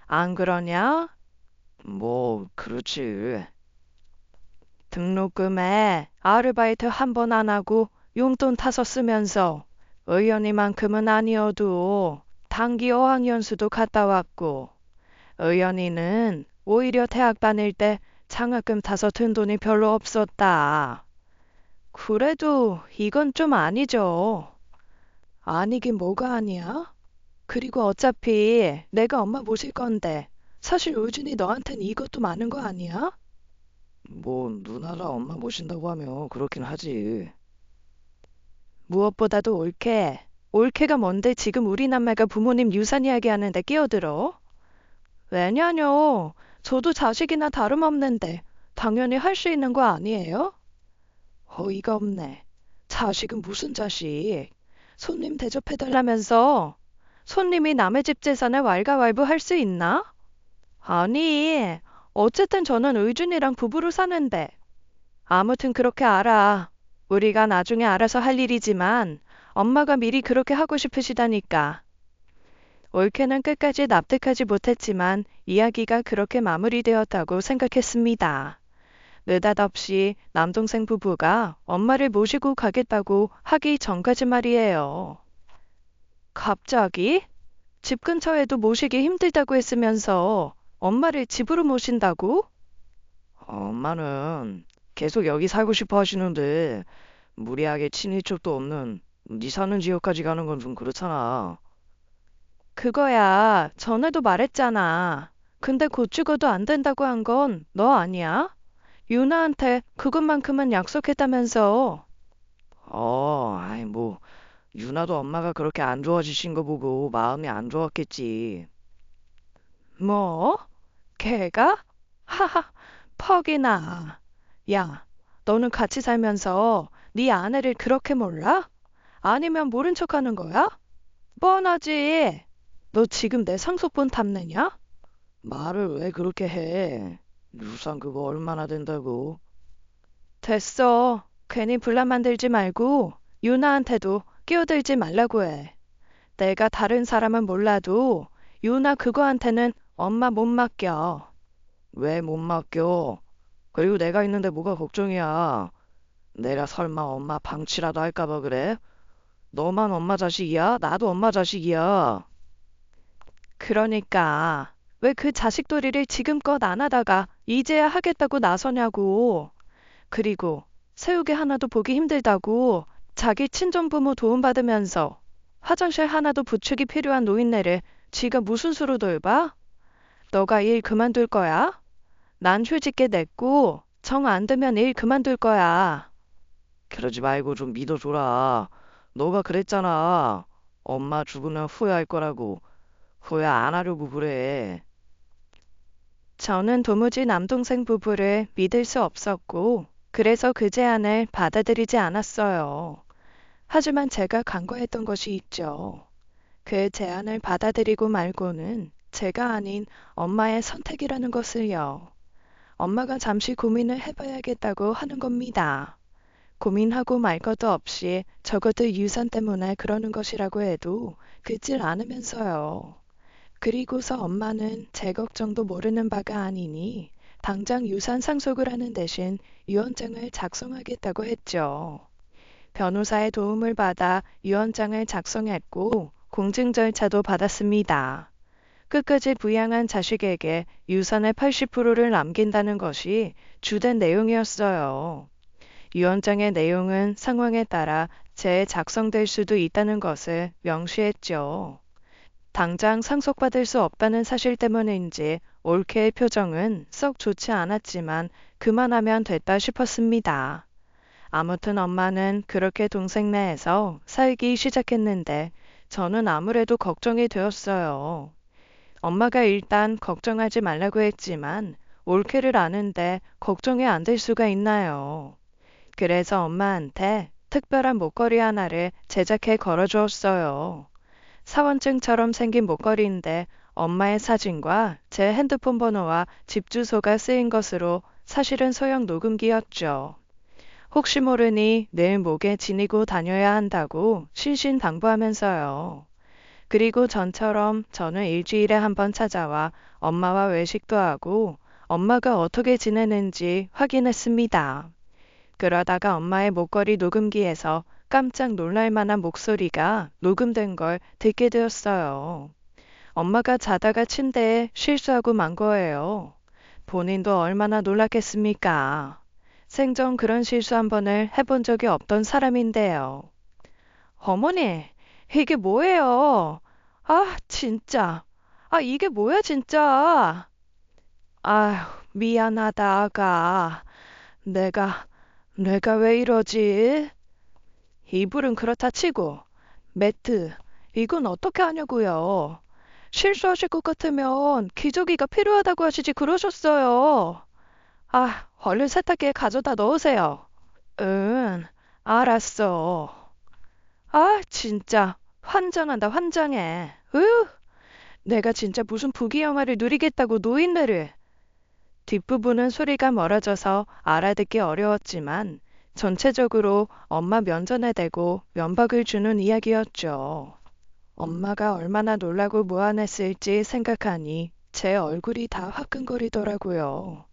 안 그러냐? 뭐, 그렇지. 등록금에 아르바이트 한 번 안 하고 용돈 타서 쓰면서 의연이만큼은 아니어도 단기 어학연수도 갔다 왔고 의연이는 오히려 대학 다닐 때 장학금 타서 든 돈이 별로 없었다. 그래도 이건 좀 아니죠. 아니긴 뭐가 아니야? 그리고 어차피 내가 엄마 모실 건데 사실 의준이 너한텐 이것도 많은 거 아니야? 뭐, 누나가 엄마 모신다고 하면 그렇긴 하지. 무엇보다도 옳게. 옳게가 뭔데 지금 우리 남매가 부모님 유산 이야기하는데 끼어들어? 왜냐뇨. 저도 자식이나 다름없는데 당연히 할 수 있는 거 아니에요? 어이가 없네. 자식은 무슨 자식? 손님 대접해달라면서 손님이 남의 집 재산을 왈가왈부할 수 있나? 아니, 어쨌든 저는 의준이랑 부부로 사는데. 아무튼 그렇게 알아. 우리가 나중에 알아서 할 일이지만 엄마가 미리 그렇게 하고 싶으시다니까. 올케는 끝까지 납득하지 못했지만 이야기가 그렇게 마무리되었다고 생각했습니다. 느닷없이 남동생 부부가 엄마를 모시고 가겠다고 하기 전까지 말이에요. 갑자기? 집 근처에도 모시기 힘들다고 했으면서 엄마를 집으로 모신다고? 엄마는 계속 여기 살고 싶어 하시는데, 무리하게 친인척도 없는 네 사는 지역까지 가는 건 좀 그렇잖아. 그거야. 전에도 말했잖아. 근데 곧 죽어도 안 된다고 한 건 너 아니야? 유나한테 그것만큼은 약속했다면서. 아이, 뭐, 유나도 엄마가 그렇게 안 좋아지신 거 보고 마음이 안 좋았겠지. 뭐? 걔가? 하하, 퍽이나. 야, 너는 같이 살면서 네 아내를 그렇게 몰라? 아니면 모른 척하는 거야? 뻔하지. 너 지금 내 상속분 탐내냐? 말을 왜 그렇게 해? 유산 그거 얼마나 된다고? 됐어. 괜히 분란 만들지 말고 유나한테도 끼어들지 말라고 해. 내가 다른 사람은 몰라도 유나 그거한테는 엄마 못 맡겨. 왜 못 맡겨? 그리고 내가 있는데 뭐가 걱정이야? 내가 설마 엄마 방치라도 할까 봐 그래? 너만 엄마 자식이야? 나도 엄마 자식이야. 그러니까 왜 그 자식돌이를 지금껏 안 하다가 이제야 하겠다고 나서냐고. 그리고 세우개 하나도 보기 힘들다고 자기 친정부모 도움받으면서 화장실 하나도 부축이 필요한 노인네를 지가 무슨 수로 돌봐? 너가 일 그만둘 거야? 난 휴직계 냈고 정 안 되면 일 그만둘 거야. 그러지 말고 좀 믿어줘라. 너가 그랬잖아. 엄마 죽으면 후회할 거라고. 후회 안 하려고 그래. 저는 도무지 남동생 부부를 믿을 수 없었고 그래서 그 제안을 받아들이지 않았어요. 하지만 제가 간과했던 것이 있죠. 그 제안을 받아들이고 말고는 제가 아닌 엄마의 선택이라는 것을요. 엄마가 잠시 고민을 해봐야겠다고 하는 겁니다. 고민하고 말 것도 없이 적어도 유산 때문에 그러는 것이라고 해도 듣질 않으면서요. 그리고서 엄마는 제 걱정도 모르는 바가 아니니 당장 유산 상속을 하는 대신 유언장을 작성하겠다고 했죠. 변호사의 도움을 받아 유언장을 작성했고 공증 절차도 받았습니다. 끝까지 부양한 자식에게 유산의 80%를 남긴다는 것이 주된 내용이었어요. 유언장의 내용은 상황에 따라 재작성될 수도 있다는 것을 명시했죠. 당장 상속받을 수 없다는 사실 때문인지 올케의 표정은 썩 좋지 않았지만 그만하면 됐다 싶었습니다. 아무튼 엄마는 그렇게 동생네에서 살기 시작했는데 저는 아무래도 걱정이 되었어요. 엄마가 일단 걱정하지 말라고 했지만 올케를 아는데 걱정이 안 될 수가 있나요? 그래서 엄마한테 특별한 목걸이 하나를 제작해 걸어주었어요. 사원증처럼 생긴 목걸이인데 엄마의 사진과 제 핸드폰 번호와 집 주소가 쓰인 것으로 사실은 소형 녹음기였죠. 혹시 모르니 늘 목에 지니고 다녀야 한다고 신신당부하면서요. 그리고 전처럼 저는 일주일에 한 번 찾아와 엄마와 외식도 하고 엄마가 어떻게 지내는지 확인했습니다. 그러다가 엄마의 목걸이 녹음기에서 깜짝 놀랄 만한 목소리가 녹음된 걸 듣게 되었어요. 엄마가 자다가 침대에 실수하고 만 거예요. 본인도 얼마나 놀랐겠습니까? 생전 그런 실수 한 번을 해본 적이 없던 사람인데요. 어머니, 이게 뭐예요? 아, 진짜. 아, 이게 뭐야, 진짜. 아휴, 미안하다, 아가. 내가, 내가 왜 이러지? 이불은 그렇다 치고, 매트, 이건 어떻게 하냐고요? 실수하실 것 같으면 기저귀가 필요하다고 하시지 그러셨어요. 아, 얼른 세탁기에 가져다 넣으세요. 응, 알았어. 아, 진짜 환장한다, 환장해. 으, 내가 진짜 무슨 부귀영화를 누리겠다고 노인네를. 뒷부분은 소리가 멀어져서 알아듣기 어려웠지만 전체적으로 엄마 면전에 대고 면박을 주는 이야기였죠. 엄마가 얼마나 놀라고 무안했을지 생각하니 제 얼굴이 다 화끈거리더라고요.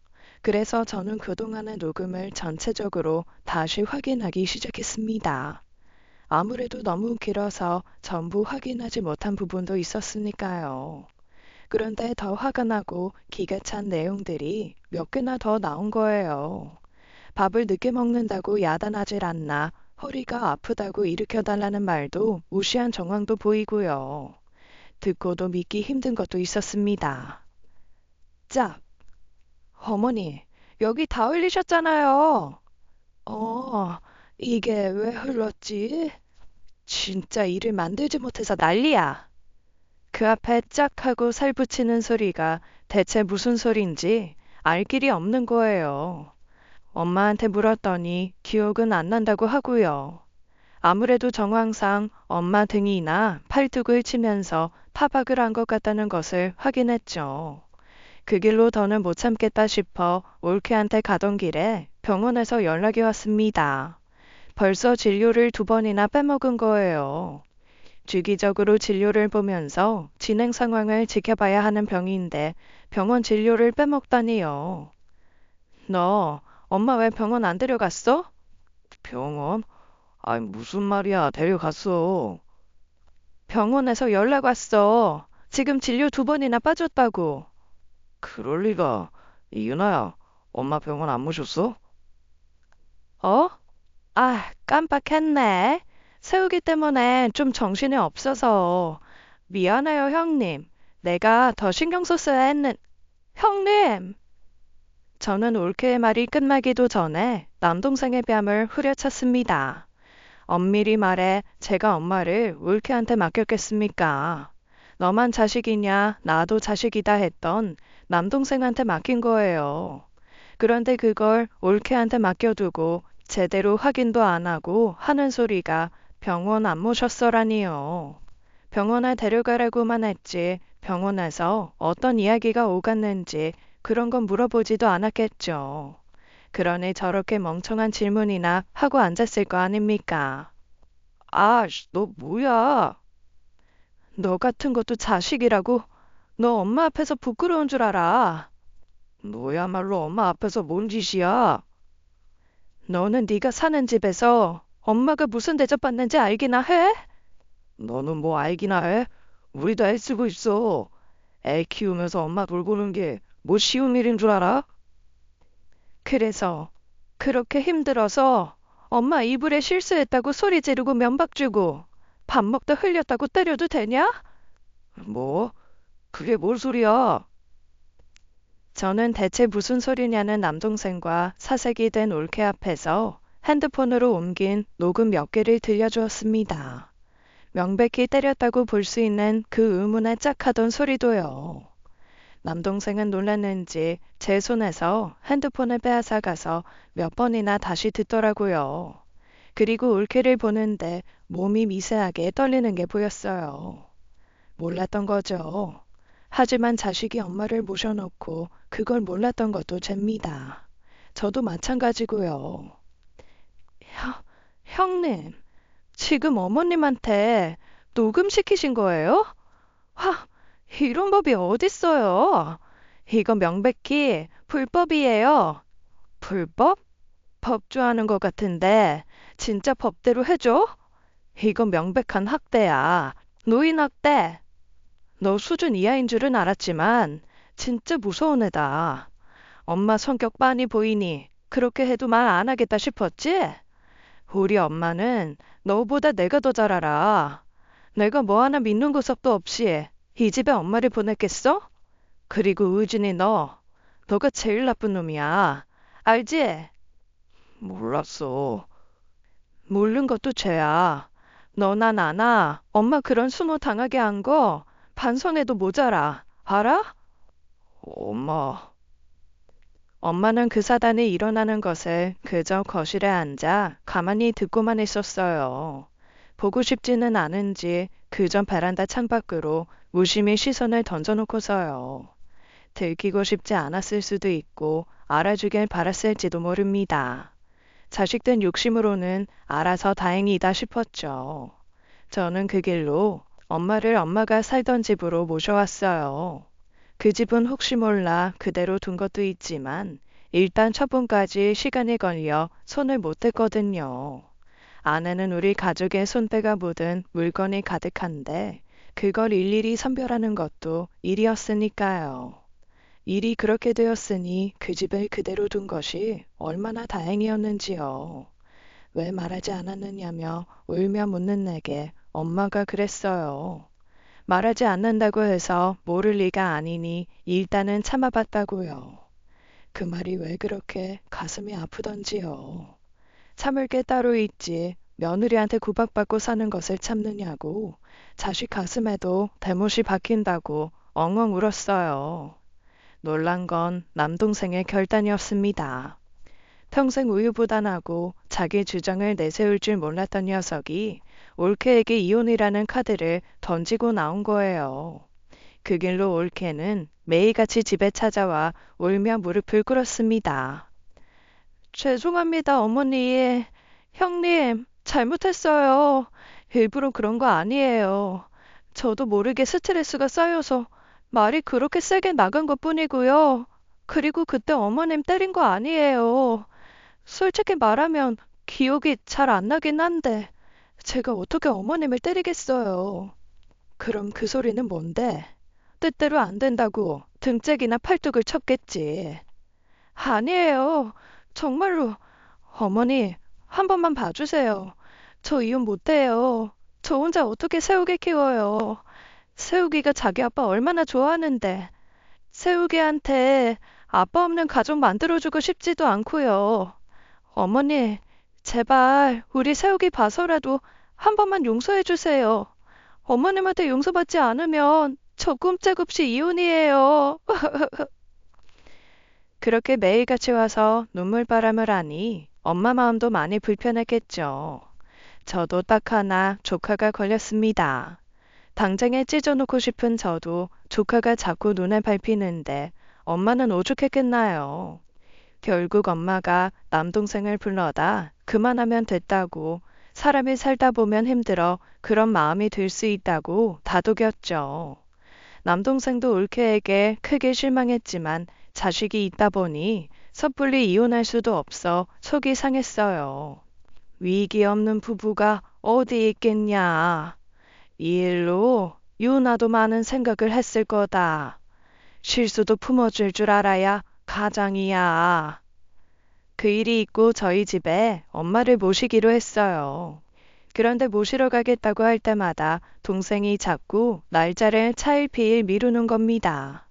그래서 저는 그동안의 녹음을 전체적으로 다시 확인하기 시작했습니다. 아무래도 너무 길어서 전부 확인하지 못한 부분도 있었으니까요. 그런데 더 화가 나고 기가 찬 내용들이 몇 개나 더 나온 거예요. 밥을 늦게 먹는다고 야단하질 않나, 허리가 아프다고 일으켜달라는 말도 무시한 정황도 보이고요. 듣고도 믿기 힘든 것도 있었습니다. 짝! 어머니, 여기 다 흘리셨잖아요. 어, 이게 왜 흘렀지? 진짜 일을 만들지 못해서 난리야. 그 앞에 짝 하고 살 붙이는 소리가 대체 무슨 소린지 알 길이 없는 거예요. 엄마한테 물었더니 기억은 안 난다고 하고요. 아무래도 정황상 엄마 등이나 팔뚝을 치면서 타박을 한 것 같다는 것을 확인했죠. 그 길로 더는 못 참겠다 싶어 올케한테 가던 길에 병원에서 연락이 왔습니다. 벌써 진료를 2번이나 빼먹은 거예요. 주기적으로 진료를 보면서 진행 상황을 지켜봐야 하는 병인데 병원 진료를 빼먹다니요. 너 엄마 왜 병원 안 데려갔어? 병원? 아이, 무슨 말이야. 데려갔어. 병원에서 연락 왔어. 지금 진료 2번이나 빠졌다고. 그럴 리가. 이윤아야, 엄마 병원 안 모셨어? 어? 아, 깜빡했네. 세우기 때문에 좀 정신이 없어서. 미안해요, 형님. 내가 더 신경 썼어야 했는... 형님! 저는 올케의 말이 끝나기도 전에 남동생의 뺨을 후려쳤습니다. 엄밀히 말해 제가 엄마를 올케한테 맡겼겠습니까? 너만 자식이냐, 나도 자식이다 했던 남동생한테 맡긴 거예요. 그런데 그걸 올케한테 맡겨두고 제대로 확인도 안 하고 하는 소리가 병원 안 모셨어라니요. 병원에 데려가라고만 했지 병원에서 어떤 이야기가 오갔는지 그런 건 물어보지도 않았겠죠. 그러니 저렇게 멍청한 질문이나 하고 앉았을 거 아닙니까? 아, 너 뭐야? 너 같은 것도 자식이라고? 너 엄마 앞에서 부끄러운 줄 알아. 너야말로 엄마 앞에서 뭔 짓이야? 너는 네가 사는 집에서 엄마가 무슨 대접받는지 알기나 해? 너는 뭐 알기나 해? 우리도 애 쓰고 있어. 애 키우면서 엄마 돌보는 게 뭐 쉬운 일인 줄 알아? 그래서 그렇게 힘들어서 엄마 이불에 실수했다고 소리 지르고 면박 주고 밥 먹다 흘렸다고 때려도 되냐? 뭐? 그게 뭘 소리야? 저는 대체 무슨 소리냐는 남동생과 사색이 된 올케 앞에서 핸드폰으로 옮긴 녹음 몇 개를 들려주었습니다. 명백히 때렸다고 볼 수 있는 그 의문에 짝하던 소리도요. 남동생은 놀랐는지 제 손에서 핸드폰을 빼앗아가서 몇 번이나 다시 듣더라고요. 그리고 올케를 보는데 몸이 미세하게 떨리는 게 보였어요. 몰랐던 거죠. 하지만 자식이 엄마를 모셔놓고 그걸 몰랐던 것도 잽니다. 저도 마찬가지고요. 형, 형님, 지금 어머님한테 녹음시키신 거예요? 하, 이런 법이 어딨어요? 이거 명백히 불법이에요. 불법? 법조하는 것 같은데 진짜 법대로 해줘? 이건 명백한 학대야. 노인학대. 너 수준 이하인 줄은 알았지만 진짜 무서운 애다. 엄마 성격 빤히 보이니 그렇게 해도 말 안 하겠다 싶었지? 우리 엄마는 너보다 내가 더 잘 알아. 내가 뭐 하나 믿는 구석도 없이 이 집에 엄마를 보냈겠어? 그리고 의진이 너가 제일 나쁜 놈이야. 알지? 몰랐어. 모르는 것도 죄야. 너나 나나 엄마 그런 수모 당하게 한 거 반성해도 모자라. 알아? 엄마, 엄마는 그 사단이 일어나는 것을 그저 거실에 앉아 가만히 듣고만 있었어요. 보고 싶지는 않은지 그저 베란다 창밖으로 무심히 시선을 던져놓고서요. 들키고 싶지 않았을 수도 있고 알아주길 바랐을지도 모릅니다. 자식된 욕심으로는 알아서 다행이다 싶었죠. 저는 그 길로 엄마를 엄마가 살던 집으로 모셔왔어요. 그 집은 혹시 몰라 그대로 둔 것도 있지만 일단 처분까지 시간이 걸려 손을 못 댔거든요. 안에는 우리 가족의 손때가 묻은 물건이 가득한데 그걸 일일이 선별하는 것도 일이었으니까요. 일이 그렇게 되었으니 그 집을 그대로 둔 것이 얼마나 다행이었는지요. 왜 말하지 않았느냐며 울며 묻는 내게 엄마가 그랬어요. 말하지 않는다고 해서 모를 리가 아니니 일단은 참아봤다고요. 그 말이 왜 그렇게 가슴이 아프던지요. 참을 게 따로 있지 며느리한테 구박받고 사는 것을 참느냐고 자식 가슴에도 대못이 박힌다고 엉엉 울었어요. 놀란 건 남동생의 결단이었습니다. 평생 우유부단하고 자기 주장을 내세울 줄 몰랐던 녀석이 올케에게 이혼이라는 카드를 던지고 나온 거예요. 그 길로 올케는 매일같이 집에 찾아와 울며 무릎을 꿇었습니다. 죄송합니다, 어머니. 형님, 잘못했어요. 일부러 그런 거 아니에요. 저도 모르게 스트레스가 쌓여서 말이 그렇게 세게 나간 것뿐이고요. 그리고 그때 어머님 때린 거 아니에요. 솔직히 말하면 기억이 잘 안 나긴 한데 제가 어떻게 어머님을 때리겠어요. 그럼 그 소리는 뭔데? 뜻대로 안 된다고 등짝이나 팔뚝을 쳤겠지. 아니에요. 정말로. 어머니, 한 번만 봐주세요. 저 이혼 못해요. 저 혼자 어떻게 세우개 키워요. 세우기가 자기 아빠 얼마나 좋아하는데. 세우기한테 아빠 없는 가족 만들어주고 싶지도 않고요. 어머니, 제발 우리 세우기 봐서라도 한 번만 용서해주세요. 어머님한테 용서받지 않으면 저 꼼짝없이 이혼이에요. 그렇게 매일같이 와서 눈물바람을 하니 엄마 마음도 많이 불편했겠죠. 저도 딱 하나 조카가 걸렸습니다. 당장에 찢어놓고 싶은 저도 조카가 자꾸 눈에 밟히는데 엄마는 오죽했겠나요. 결국 엄마가 남동생을 불러다 그만하면 됐다고 사람이 살다 보면 힘들어 그런 마음이 들 수 있다고 다독였죠. 남동생도 올케에게 크게 실망했지만 자식이 있다 보니 섣불리 이혼할 수도 없어 속이 상했어요. 위기 없는 부부가 어디 있겠냐. 이 일로 유나도 많은 생각을 했을 거다. 실수도 품어줄 줄 알아야 가장이야. 그 일이 있고 저희 집에 엄마를 모시기로 했어요. 그런데 모시러 가겠다고 할 때마다 동생이 자꾸 날짜를 차일피일 미루는 겁니다.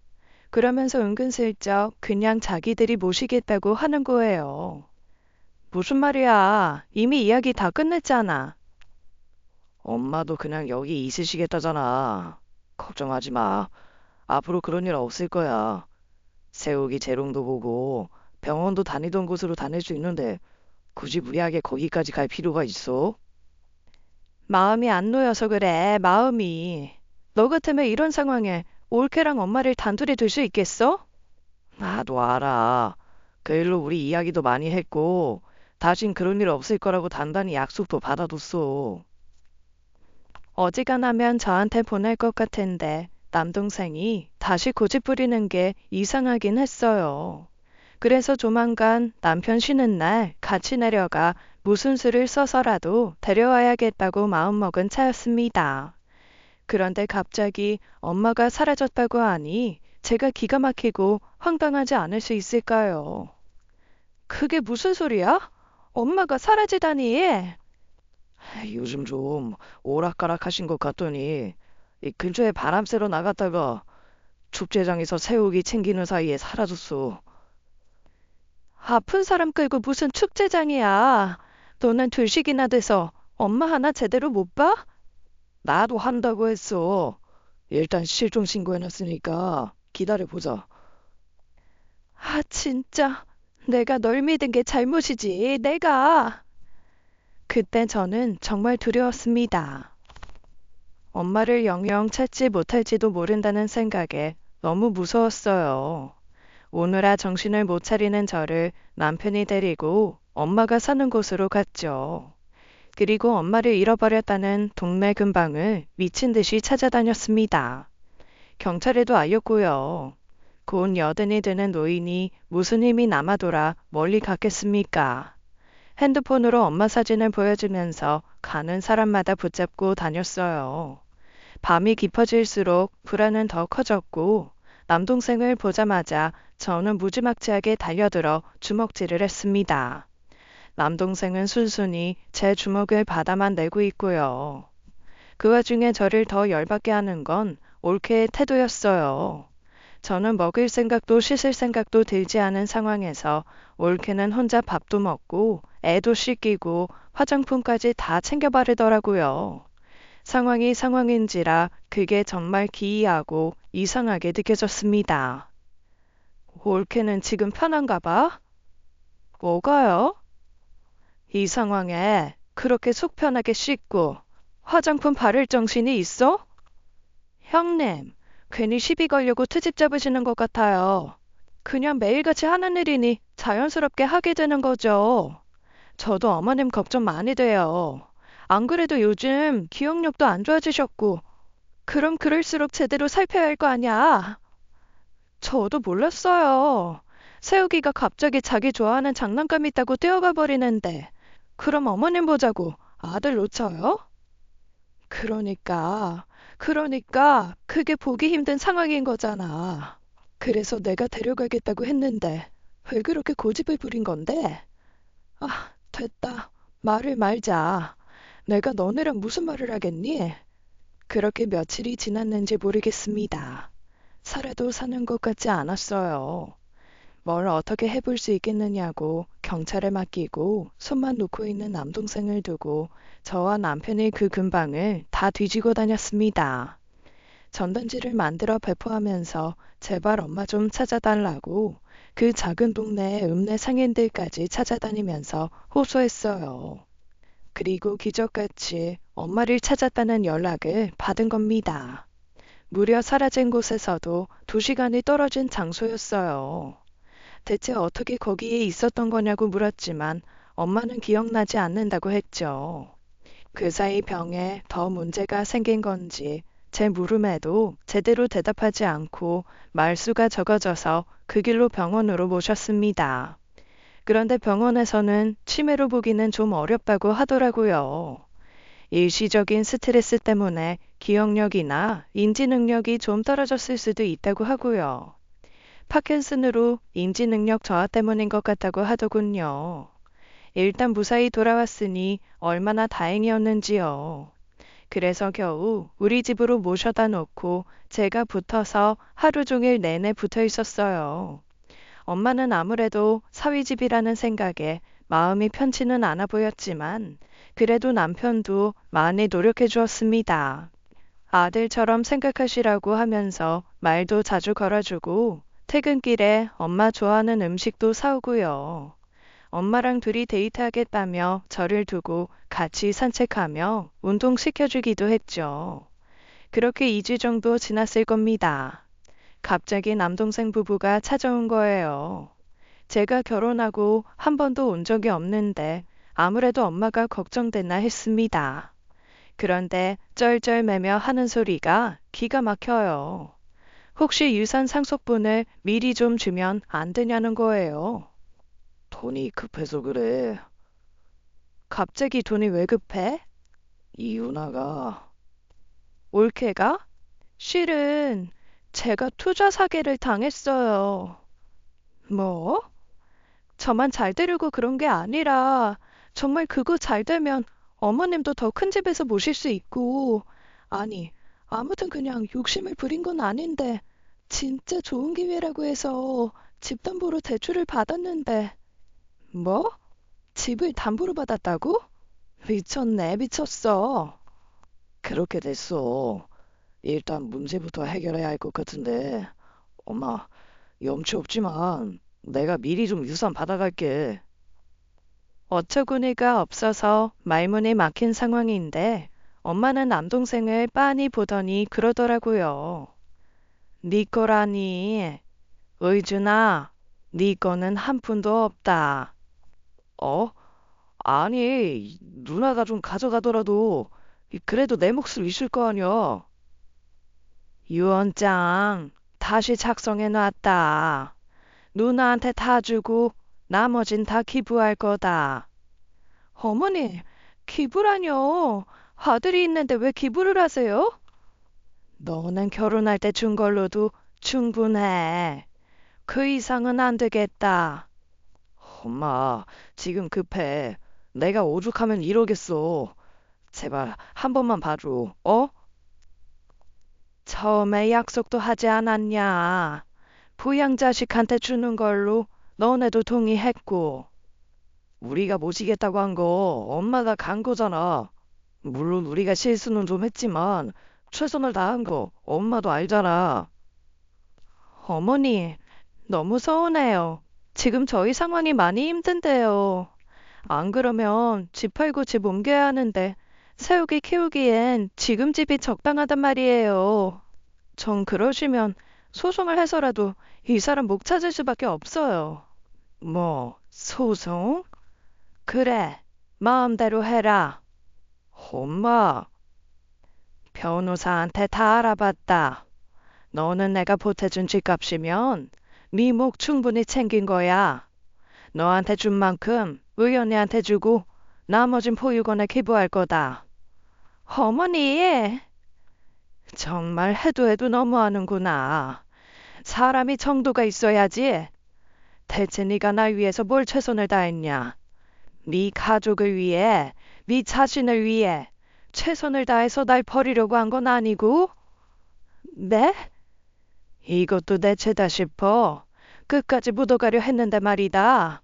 그러면서 은근슬쩍 그냥 자기들이 모시겠다고 하는 거예요. 무슨 말이야? 이미 이야기 다 끝냈잖아. 엄마도 그냥 여기 있으시겠다잖아. 걱정하지 마. 앞으로 그런 일 없을 거야. 세욱이 재롱도 보고 병원도 다니던 곳으로 다닐 수 있는데 굳이 무리하게 거기까지 갈 필요가 있어? 마음이 안 놓여서 그래, 마음이. 너 같으면 이런 상황에 올케랑 엄마를 단둘이 둘 수 있겠어? 나도 알아. 그 일로 우리 이야기도 많이 했고 다신 그런 일 없을 거라고 단단히 약속도 받아뒀어. 어지간하면 저한테 보낼 것 같은데 남동생이 다시 고집 부리는 게 이상하긴 했어요. 그래서 조만간 남편 쉬는 날 같이 내려가 무슨 수를 써서라도 데려와야겠다고 마음먹은 차였습니다. 그런데 갑자기 엄마가 사라졌다고 하니 제가 기가 막히고 황당하지 않을 수 있을까요? 그게 무슨 소리야? 엄마가 사라지다니? 요즘 좀 오락가락하신 것 같더니 이 근처에 바람 쐬러 나갔다가 축제장에서 새우기 챙기는 사이에 사라졌어. 아픈 사람 끌고 무슨 축제장이야. 너는 둘씩이나 돼서 엄마 하나 제대로 못 봐? 나도 한다고 했어. 일단 실종 신고해놨으니까 기다려보자. 아, 진짜. 내가 널 믿은 게 잘못이지, 내가. 그때 저는 정말 두려웠습니다. 엄마를 영영 찾지 못할지도 모른다는 생각에 너무 무서웠어요. 오느라 정신을 못 차리는 저를 남편이 데리고 엄마가 사는 곳으로 갔죠. 그리고 엄마를 잃어버렸다는 동네 근방을 미친 듯이 찾아다녔습니다. 경찰에도 알렸고요. 곧 여든이 되는 노인이 무슨 힘이 남아돌아 멀리 갔겠습니까? 핸드폰으로 엄마 사진을 보여주면서 가는 사람마다 붙잡고 다녔어요. 밤이 깊어질수록 불안은 더 커졌고 남동생을 보자마자 저는 무지막지하게 달려들어 주먹질을 했습니다. 남동생은 순순히 제 주먹을 받아만 내고 있고요. 그 와중에 저를 더 열받게 하는 건 올케의 태도였어요. 저는 먹을 생각도 씻을 생각도 들지 않은 상황에서 올케는 혼자 밥도 먹고 애도 씻기고 화장품까지 다 챙겨 바르더라고요. 상황이 상황인지라 그게 정말 기이하고 이상하게 느껴졌습니다. 올케는 지금 편한가 봐? 뭐가요? 이 상황에 그렇게 속 편하게 씻고 화장품 바를 정신이 있어? 형님, 괜히 시비 걸려고 트집 잡으시는 것 같아요. 그냥 매일같이 하는 일이니 자연스럽게 하게 되는 거죠. 저도 어머님 걱정 많이 돼요. 안 그래도 요즘 기억력도 안 좋아지셨고, 그럼 그럴수록 제대로 살펴야 할 거 아니야. 저도 몰랐어요. 세욱이가 갑자기 자기 좋아하는 장난감 있다고 뛰어가 버리는데, 그럼 어머님 보자고 아들 놓쳐요? 그러니까 그게 보기 힘든 상황인 거잖아. 그래서 내가 데려가겠다고 했는데 왜 그렇게 고집을 부린 건데? 아, 됐다. 말을 말자. 내가 너네랑 무슨 말을 하겠니? 그렇게 며칠이 지났는지 모르겠습니다. 살아도 사는 것 같지 않았어요. 뭘 어떻게 해볼 수 있겠느냐고 경찰에 맡기고 손만 놓고 있는 남동생을 두고 저와 남편이 그 근방을 다 뒤지고 다녔습니다. 전단지를 만들어 배포하면서 제발 엄마 좀 찾아달라고 그 작은 동네의 읍내 상인들까지 찾아다니면서 호소했어요. 그리고 기적같이 엄마를 찾았다는 연락을 받은 겁니다. 무려 사라진 곳에서도 2시간이 떨어진 장소였어요. 대체 어떻게 거기에 있었던 거냐고 물었지만 엄마는 기억나지 않는다고 했죠. 그 사이 병에 더 문제가 생긴 건지 제 물음에도 제대로 대답하지 않고 말수가 적어져서 그 길로 병원으로 모셨습니다. 그런데 병원에서는 치매로 보기는 좀 어렵다고 하더라고요. 일시적인 스트레스 때문에 기억력이나 인지 능력이 좀 떨어졌을 수도 있다고 하고요. 파킨슨으로 인지 능력 저하 때문인 것 같다고 하더군요. 일단 무사히 돌아왔으니 얼마나 다행이었는지요. 그래서 겨우 우리 집으로 모셔다 놓고 제가 붙어서 하루 종일 내내 붙어 있었어요. 엄마는 아무래도 사위집이라는 생각에 마음이 편치는 않아 보였지만 그래도 남편도 많이 노력해 주었습니다. 아들처럼 생각하시라고 하면서 말도 자주 걸어주고 퇴근길에 엄마 좋아하는 음식도 사오고요. 엄마랑 둘이 데이트하겠다며 저를 두고 같이 산책하며 운동시켜주기도 했죠. 그렇게 2주 정도 지났을 겁니다. 갑자기 남동생 부부가 찾아온 거예요. 제가 결혼하고 한 번도 온 적이 없는데 아무래도 엄마가 걱정됐나 했습니다. 그런데 쩔쩔매며 하는 소리가 기가 막혀요. 혹시 유산 상속분을 미리 좀 주면 안 되냐는 거예요. 돈이 급해서 그래. 갑자기 돈이 왜 급해? 이윤아가 올케가? 실은 제가 투자 사기를 당했어요. 뭐? 저만 잘 되려고 그런 게 아니라 정말 그거 잘 되면 어머님도 더 큰 집에서 모실 수 있고 아니 아무튼 그냥 욕심을 부린 건 아닌데 진짜 좋은 기회라고 해서 집 담보로 대출을 받았는데 뭐? 집을 담보로 받았다고? 미쳤네 미쳤어. 그렇게 됐어. 일단 문제부터 해결해야 할 것 같은데. 엄마, 염치 없지만 내가 미리 좀 유산 받아갈게. 어처구니가 없어서 말문이 막힌 상황인데 엄마는 남동생을 빤히 보더니 그러더라고요. 네 거라니. 의준아, 네 거는 한 푼도 없다. 어? 아니, 누나가 좀 가져가더라도 그래도 내 몫을 있을 거 아니야. 유언장 다시 작성해 놨다. 누나한테 다 주고 나머진 다 기부할 거다. 어머니, 기부라뇨. 아들이 있는데 왜 기부를 하세요? 너는 결혼할 때 준 걸로도 충분해. 그 이상은 안 되겠다. 엄마, 지금 급해. 내가 오죽하면 이러겠어. 제발 한 번만 봐줘. 어? 처음에 약속도 하지 않았냐. 부양자식한테 주는 걸로 너네도 동의했고. 우리가 모시겠다고 한 거 엄마가 간 거잖아. 물론 우리가 실수는 좀 했지만 최선을 다한 거 엄마도 알잖아. 어머니, 너무 서운해요. 지금 저희 상황이 많이 힘든데요. 안 그러면 집 팔고 집 옮겨야 하는데 세우기 키우기엔 지금 집이 적당하단 말이에요. 전 그러시면 소송을 해서라도 이 사람 목 찾을 수밖에 없어요. 뭐, 소송? 그래, 마음대로 해라. 엄마, 변호사한테 다 알아봤다. 너는 내가 보태준 집값이면 네 목 충분히 챙긴 거야. 너한테 준 만큼 의원이한테 주고 나머진 보육원에 기부할 거다. 어머니, 정말 해도 해도 너무하는구나. 사람이 정도가 있어야지. 대체 네가 날 위해서 뭘 최선을 다했냐? 네 가족을 위해, 네 자신을 위해 최선을 다해서 날 버리려고 한 건 아니고? 네? 이것도 내 죄다 싶어. 끝까지 묻어가려 했는데 말이다.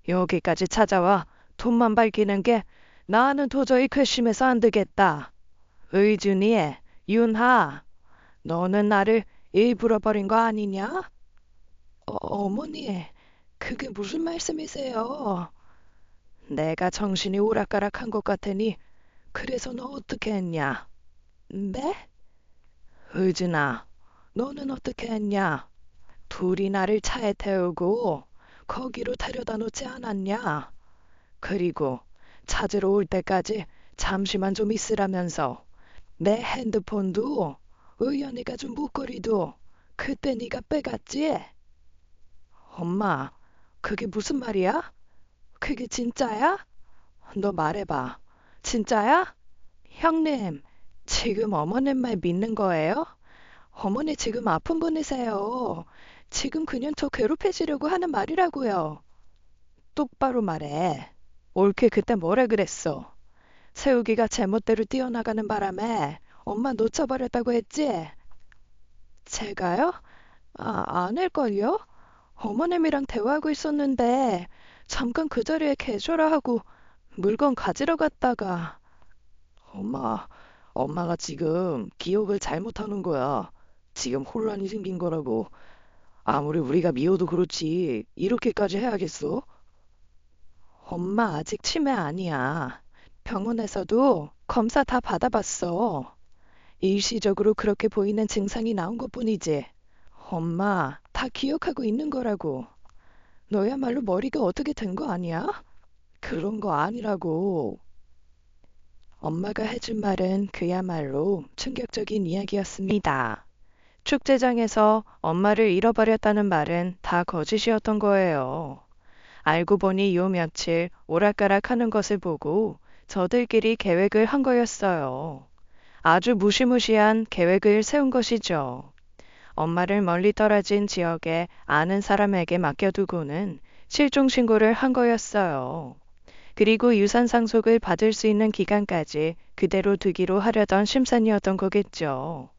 여기까지 찾아와 돈만 밝히는 게 나는 도저히 괘씸해서 안 되겠다. 의준이, 윤하, 너는 나를 일부러 버린 거 아니냐? 어머니, 그게 무슨 말씀이세요? 내가 정신이 오락가락한 것 같으니 그래서 너 어떻게 했냐? 네? 의준아, 너는 어떻게 했냐? 둘이 나를 차에 태우고 거기로 데려다 놓지 않았냐? 그리고 찾으러 올 때까지 잠시만 좀 있으라면서 내 핸드폰도 의연이가 준 목걸이도 그때 네가 빼갔지? 엄마, 그게 무슨 말이야? 그게 진짜야? 너 말해봐. 진짜야? 형님, 지금 어머님 말 믿는 거예요? 어머니 지금 아픈 분이세요. 지금 그냥 저 괴롭히시려고 하는 말이라고요. 똑바로 말해. 옳게 그때 뭐라 그랬어? 세우기가 제멋대로 뛰어나가는 바람에 엄마 놓쳐버렸다고 했지? 제가요? 아닐걸요? 어머님이랑 대화하고 있었는데 잠깐 그 자리에 계셔라 하고 물건 가지러 갔다가 엄마, 엄마가 지금 기억을 잘못하는 거야. 지금 혼란이 생긴 거라고. 아무리 우리가 미워도 그렇지, 이렇게까지 해야겠어? 엄마 아직 치매 아니야. 병원에서도 검사 다 받아봤어. 일시적으로 그렇게 보이는 증상이 나온 것뿐이지. 엄마 다 기억하고 있는 거라고. 너야말로 머리가 어떻게 된 거 아니야? 그런 거 아니라고. 엄마가 해준 말은 그야말로 충격적인 이야기였습니다. 축제장에서 엄마를 잃어버렸다는 말은 다 거짓이었던 거예요. 알고 보니 요 며칠 오락가락 하는 것을 보고 저들끼리 계획을 한 거였어요. 아주 무시무시한 계획을 세운 것이죠. 엄마를 멀리 떨어진 지역에 아는 사람에게 맡겨두고는 실종 신고를 한 거였어요. 그리고 유산 상속을 받을 수 있는 기간까지 그대로 두기로 하려던 심산이었던 거겠죠.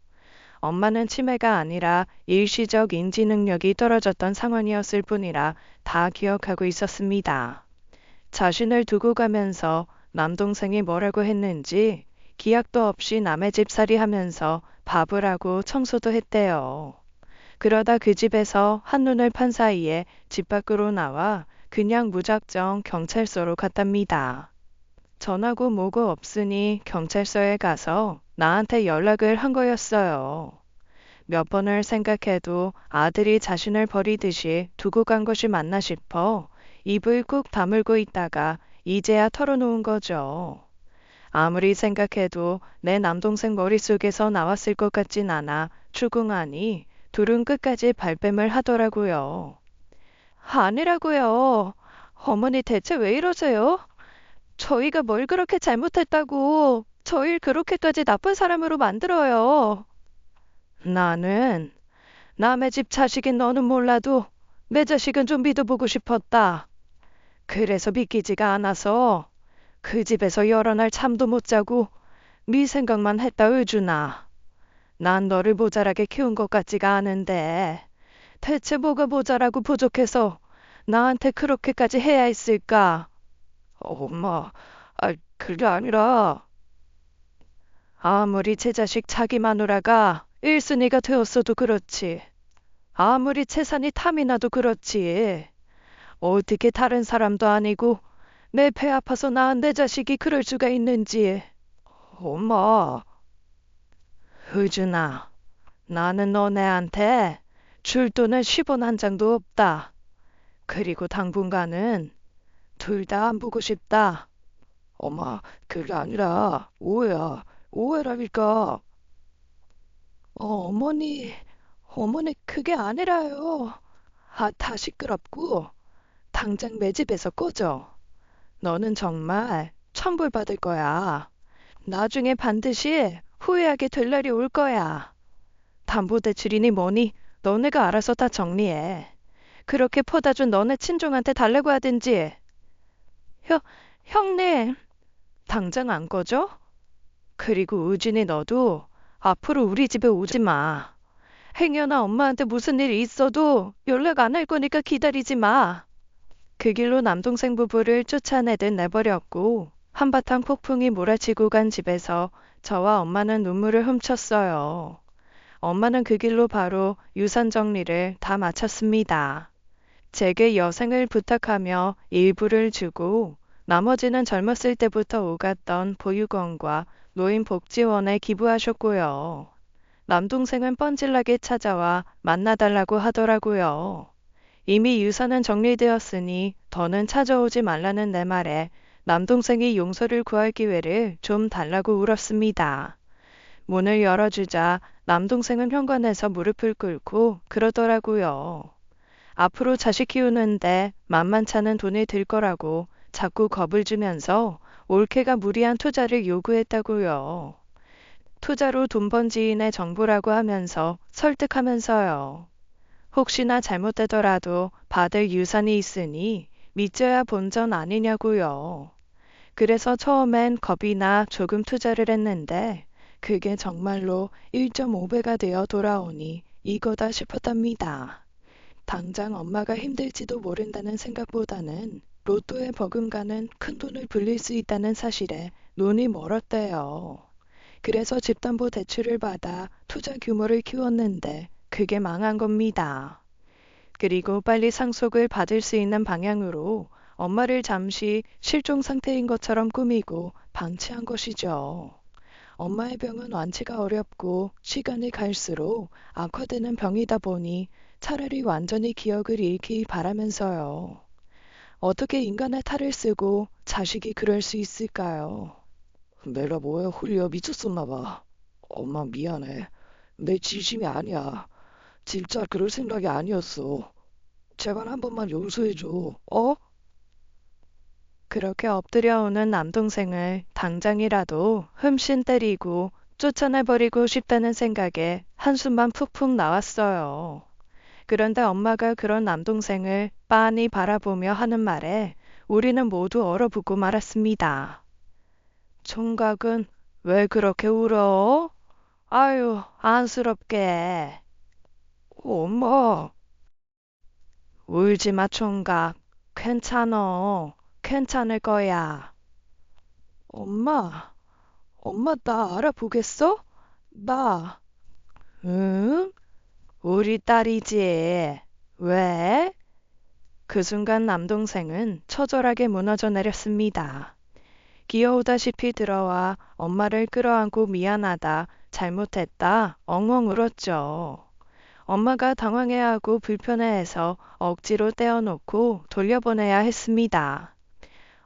엄마는 치매가 아니라 일시적 인지 능력이 떨어졌던 상황이었을 뿐이라 다 기억하고 있었습니다. 자신을 두고 가면서 남동생이 뭐라고 했는지 기약도 없이 남의 집살이 하면서 밥을 하고 청소도 했대요. 그러다 그 집에서 한눈을 판 사이에 집 밖으로 나와 그냥 무작정 경찰서로 갔답니다. 전화고 뭐고 없으니 경찰서에 가서 나한테 연락을 한 거였어요. 몇 번을 생각해도 아들이 자신을 버리듯이 두고 간 것이 맞나 싶어 입을 꾹 다물고 있다가 이제야 털어놓은 거죠. 아무리 생각해도 내 남동생 머릿속에서 나왔을 것 같진 않아 추궁하니 둘은 끝까지 발뺌을 하더라고요. 아니라고요. 어머니 대체 왜 이러세요? 저희가 뭘 그렇게 잘못했다고 저희를 그렇게까지 나쁜 사람으로 만들어요. 나는 남의 집 자식인 너는 몰라도 내 자식은 좀 믿어보고 싶었다. 그래서 믿기지가 않아서 그 집에서 여러 날 잠도 못 자고 네 생각만 했다 의준아. 난 너를 모자라게 키운 것 같지가 않은데 대체 뭐가 모자라고 부족해서 나한테 그렇게까지 해야 했을까? 엄마, 그게 아니라. 아무리 제 자식 자기 마누라가 일순위가 되었어도 그렇지. 아무리 재산이 탐이 나도 그렇지. 어떻게 다른 사람도 아니고 내 배 아파서 낳은 내 자식이 그럴 수가 있는지. 엄마, 의준아, 나는 너네한테 줄 돈은 10원 한 장도 없다. 그리고 당분간은 둘 다 안 보고 싶다. 엄마, 그게 아니라 오해야. 오해라니까. 어머니 그게 아니라요. 다 시끄럽고 당장 내 집에서 꺼져. 너는 정말 천벌받을 거야. 나중에 반드시 후회하게 될 날이 올 거야. 담보대출이니 뭐니 너네가 알아서 다 정리해. 그렇게 퍼다 준 너네 친종한테 달라고 하든지. 형, 형님, 당장 안 꺼져? 그리고 의진이 너도 앞으로 우리 집에 오지 마. 행여나 엄마한테 무슨 일이 있어도 연락 안 할 거니까 기다리지 마. 그 길로 남동생 부부를 쫓아내듯 내버렸고 한바탕 폭풍이 몰아치고 간 집에서 저와 엄마는 눈물을 훔쳤어요. 엄마는 그 길로 바로 유산 정리를 다 마쳤습니다. 제게 여생을 부탁하며 일부를 주고 나머지는 젊었을 때부터 오갔던 보육원과 노인복지원에 기부하셨고요. 남동생은 뻔질나게 찾아와 만나달라고 하더라고요. 이미 유산은 정리되었으니 더는 찾아오지 말라는 내 말에 남동생이 용서를 구할 기회를 좀 달라고 울었습니다. 문을 열어주자 남동생은 현관에서 무릎을 꿇고 그러더라고요. 앞으로 자식 키우는데 만만찮은 돈이 들 거라고 자꾸 겁을 주면서 올케가 무리한 투자를 요구했다고요. 투자로 돈 번 지인의 정보라고 하면서 설득하면서요. 혹시나 잘못되더라도 받을 유산이 있으니 믿져야 본전 아니냐고요. 그래서 처음엔 겁이 나 조금 투자를 했는데 그게 정말로 1.5배가 되어 돌아오니 이거다 싶었답니다. 당장 엄마가 힘들지도 모른다는 생각보다는 로또에 버금가는 큰 돈을 불릴 수 있다는 사실에 눈이 멀었대요. 그래서 집담보 대출을 받아 투자 규모를 키웠는데 그게 망한 겁니다. 그리고 빨리 상속을 받을 수 있는 방향으로 엄마를 잠시 실종 상태인 것처럼 꾸미고 방치한 것이죠. 엄마의 병은 완치가 어렵고 시간이 갈수록 악화되는 병이다 보니 차라리 완전히 기억을 잃기 바라면서요. 어떻게 인간의 탈을 쓰고 자식이 그럴 수 있을까요? 내가 뭐에 홀려 미쳤었나 봐. 엄마 미안해. 내 진심이 아니야. 진짜 그럴 생각이 아니었어. 제발 한 번만 용서해줘. 어? 그렇게 엎드려 오는 남동생을 당장이라도 흠씬 때리고 쫓아내버리고 싶다는 생각에 한숨만 푹푹 나왔어요. 그런데 엄마가 그런 남동생을 빤히 바라보며 하는 말에 우리는 모두 얼어붙고 말았습니다. 총각은 왜 그렇게 울어? 아유, 안쓰럽게. 엄마. 울지 마, 총각. 괜찮어. 괜찮을 거야. 엄마 나 알아보겠어? 나. 응? 우리 딸이지. 왜? 그 순간 남동생은 처절하게 무너져 내렸습니다. 귀여우다시피 들어와 엄마를 끌어안고 미안하다, 잘못했다, 엉엉 울었죠. 엄마가 당황해하고 불편해해서 억지로 떼어놓고 돌려보내야 했습니다.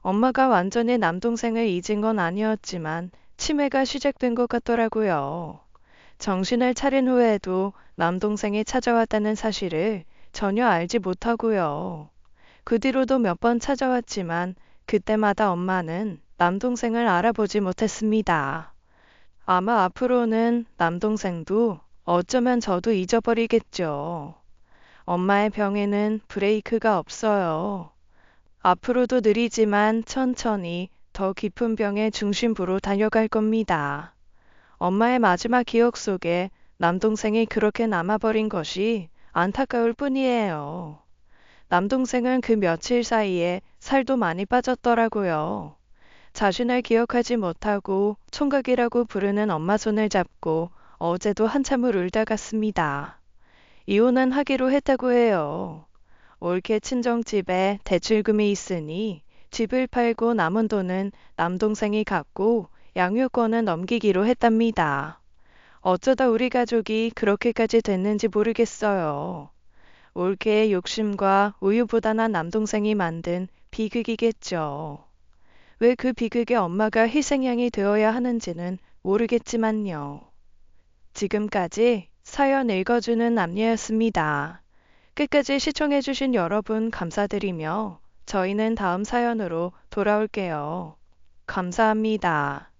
엄마가 완전히 남동생을 잊은 건 아니었지만 치매가 시작된 것 같더라고요. 정신을 차린 후에도 남동생이 찾아왔다는 사실을 전혀 알지 못하고요. 그 뒤로도 몇 번 찾아왔지만 그때마다 엄마는 남동생을 알아보지 못했습니다. 아마 앞으로는 남동생도 어쩌면 저도 잊어버리겠죠. 엄마의 병에는 브레이크가 없어요. 앞으로도 느리지만 천천히 더 깊은 병의 중심부로 달려갈 겁니다. 엄마의 마지막 기억 속에 남동생이 그렇게 남아버린 것이 안타까울 뿐이에요. 남동생은 그 며칠 사이에 살도 많이 빠졌더라고요. 자신을 기억하지 못하고 총각이라고 부르는 엄마 손을 잡고 어제도 한참을 울다 갔습니다. 이혼은 하기로 했다고 해요. 올케 친정집에 대출금이 있으니 집을 팔고 남은 돈은 남동생이 갖고 양육권은 넘기기로 했답니다. 어쩌다 우리 가족이 그렇게까지 됐는지 모르겠어요. 올케의 욕심과 우유부단한 남동생이 만든 비극이겠죠. 왜 그 비극에 엄마가 희생양이 되어야 하는지는 모르겠지만요. 지금까지 사연 읽어주는 남녀였습니다. 끝까지 시청해주신 여러분 감사드리며 저희는 다음 사연으로 돌아올게요. 감사합니다.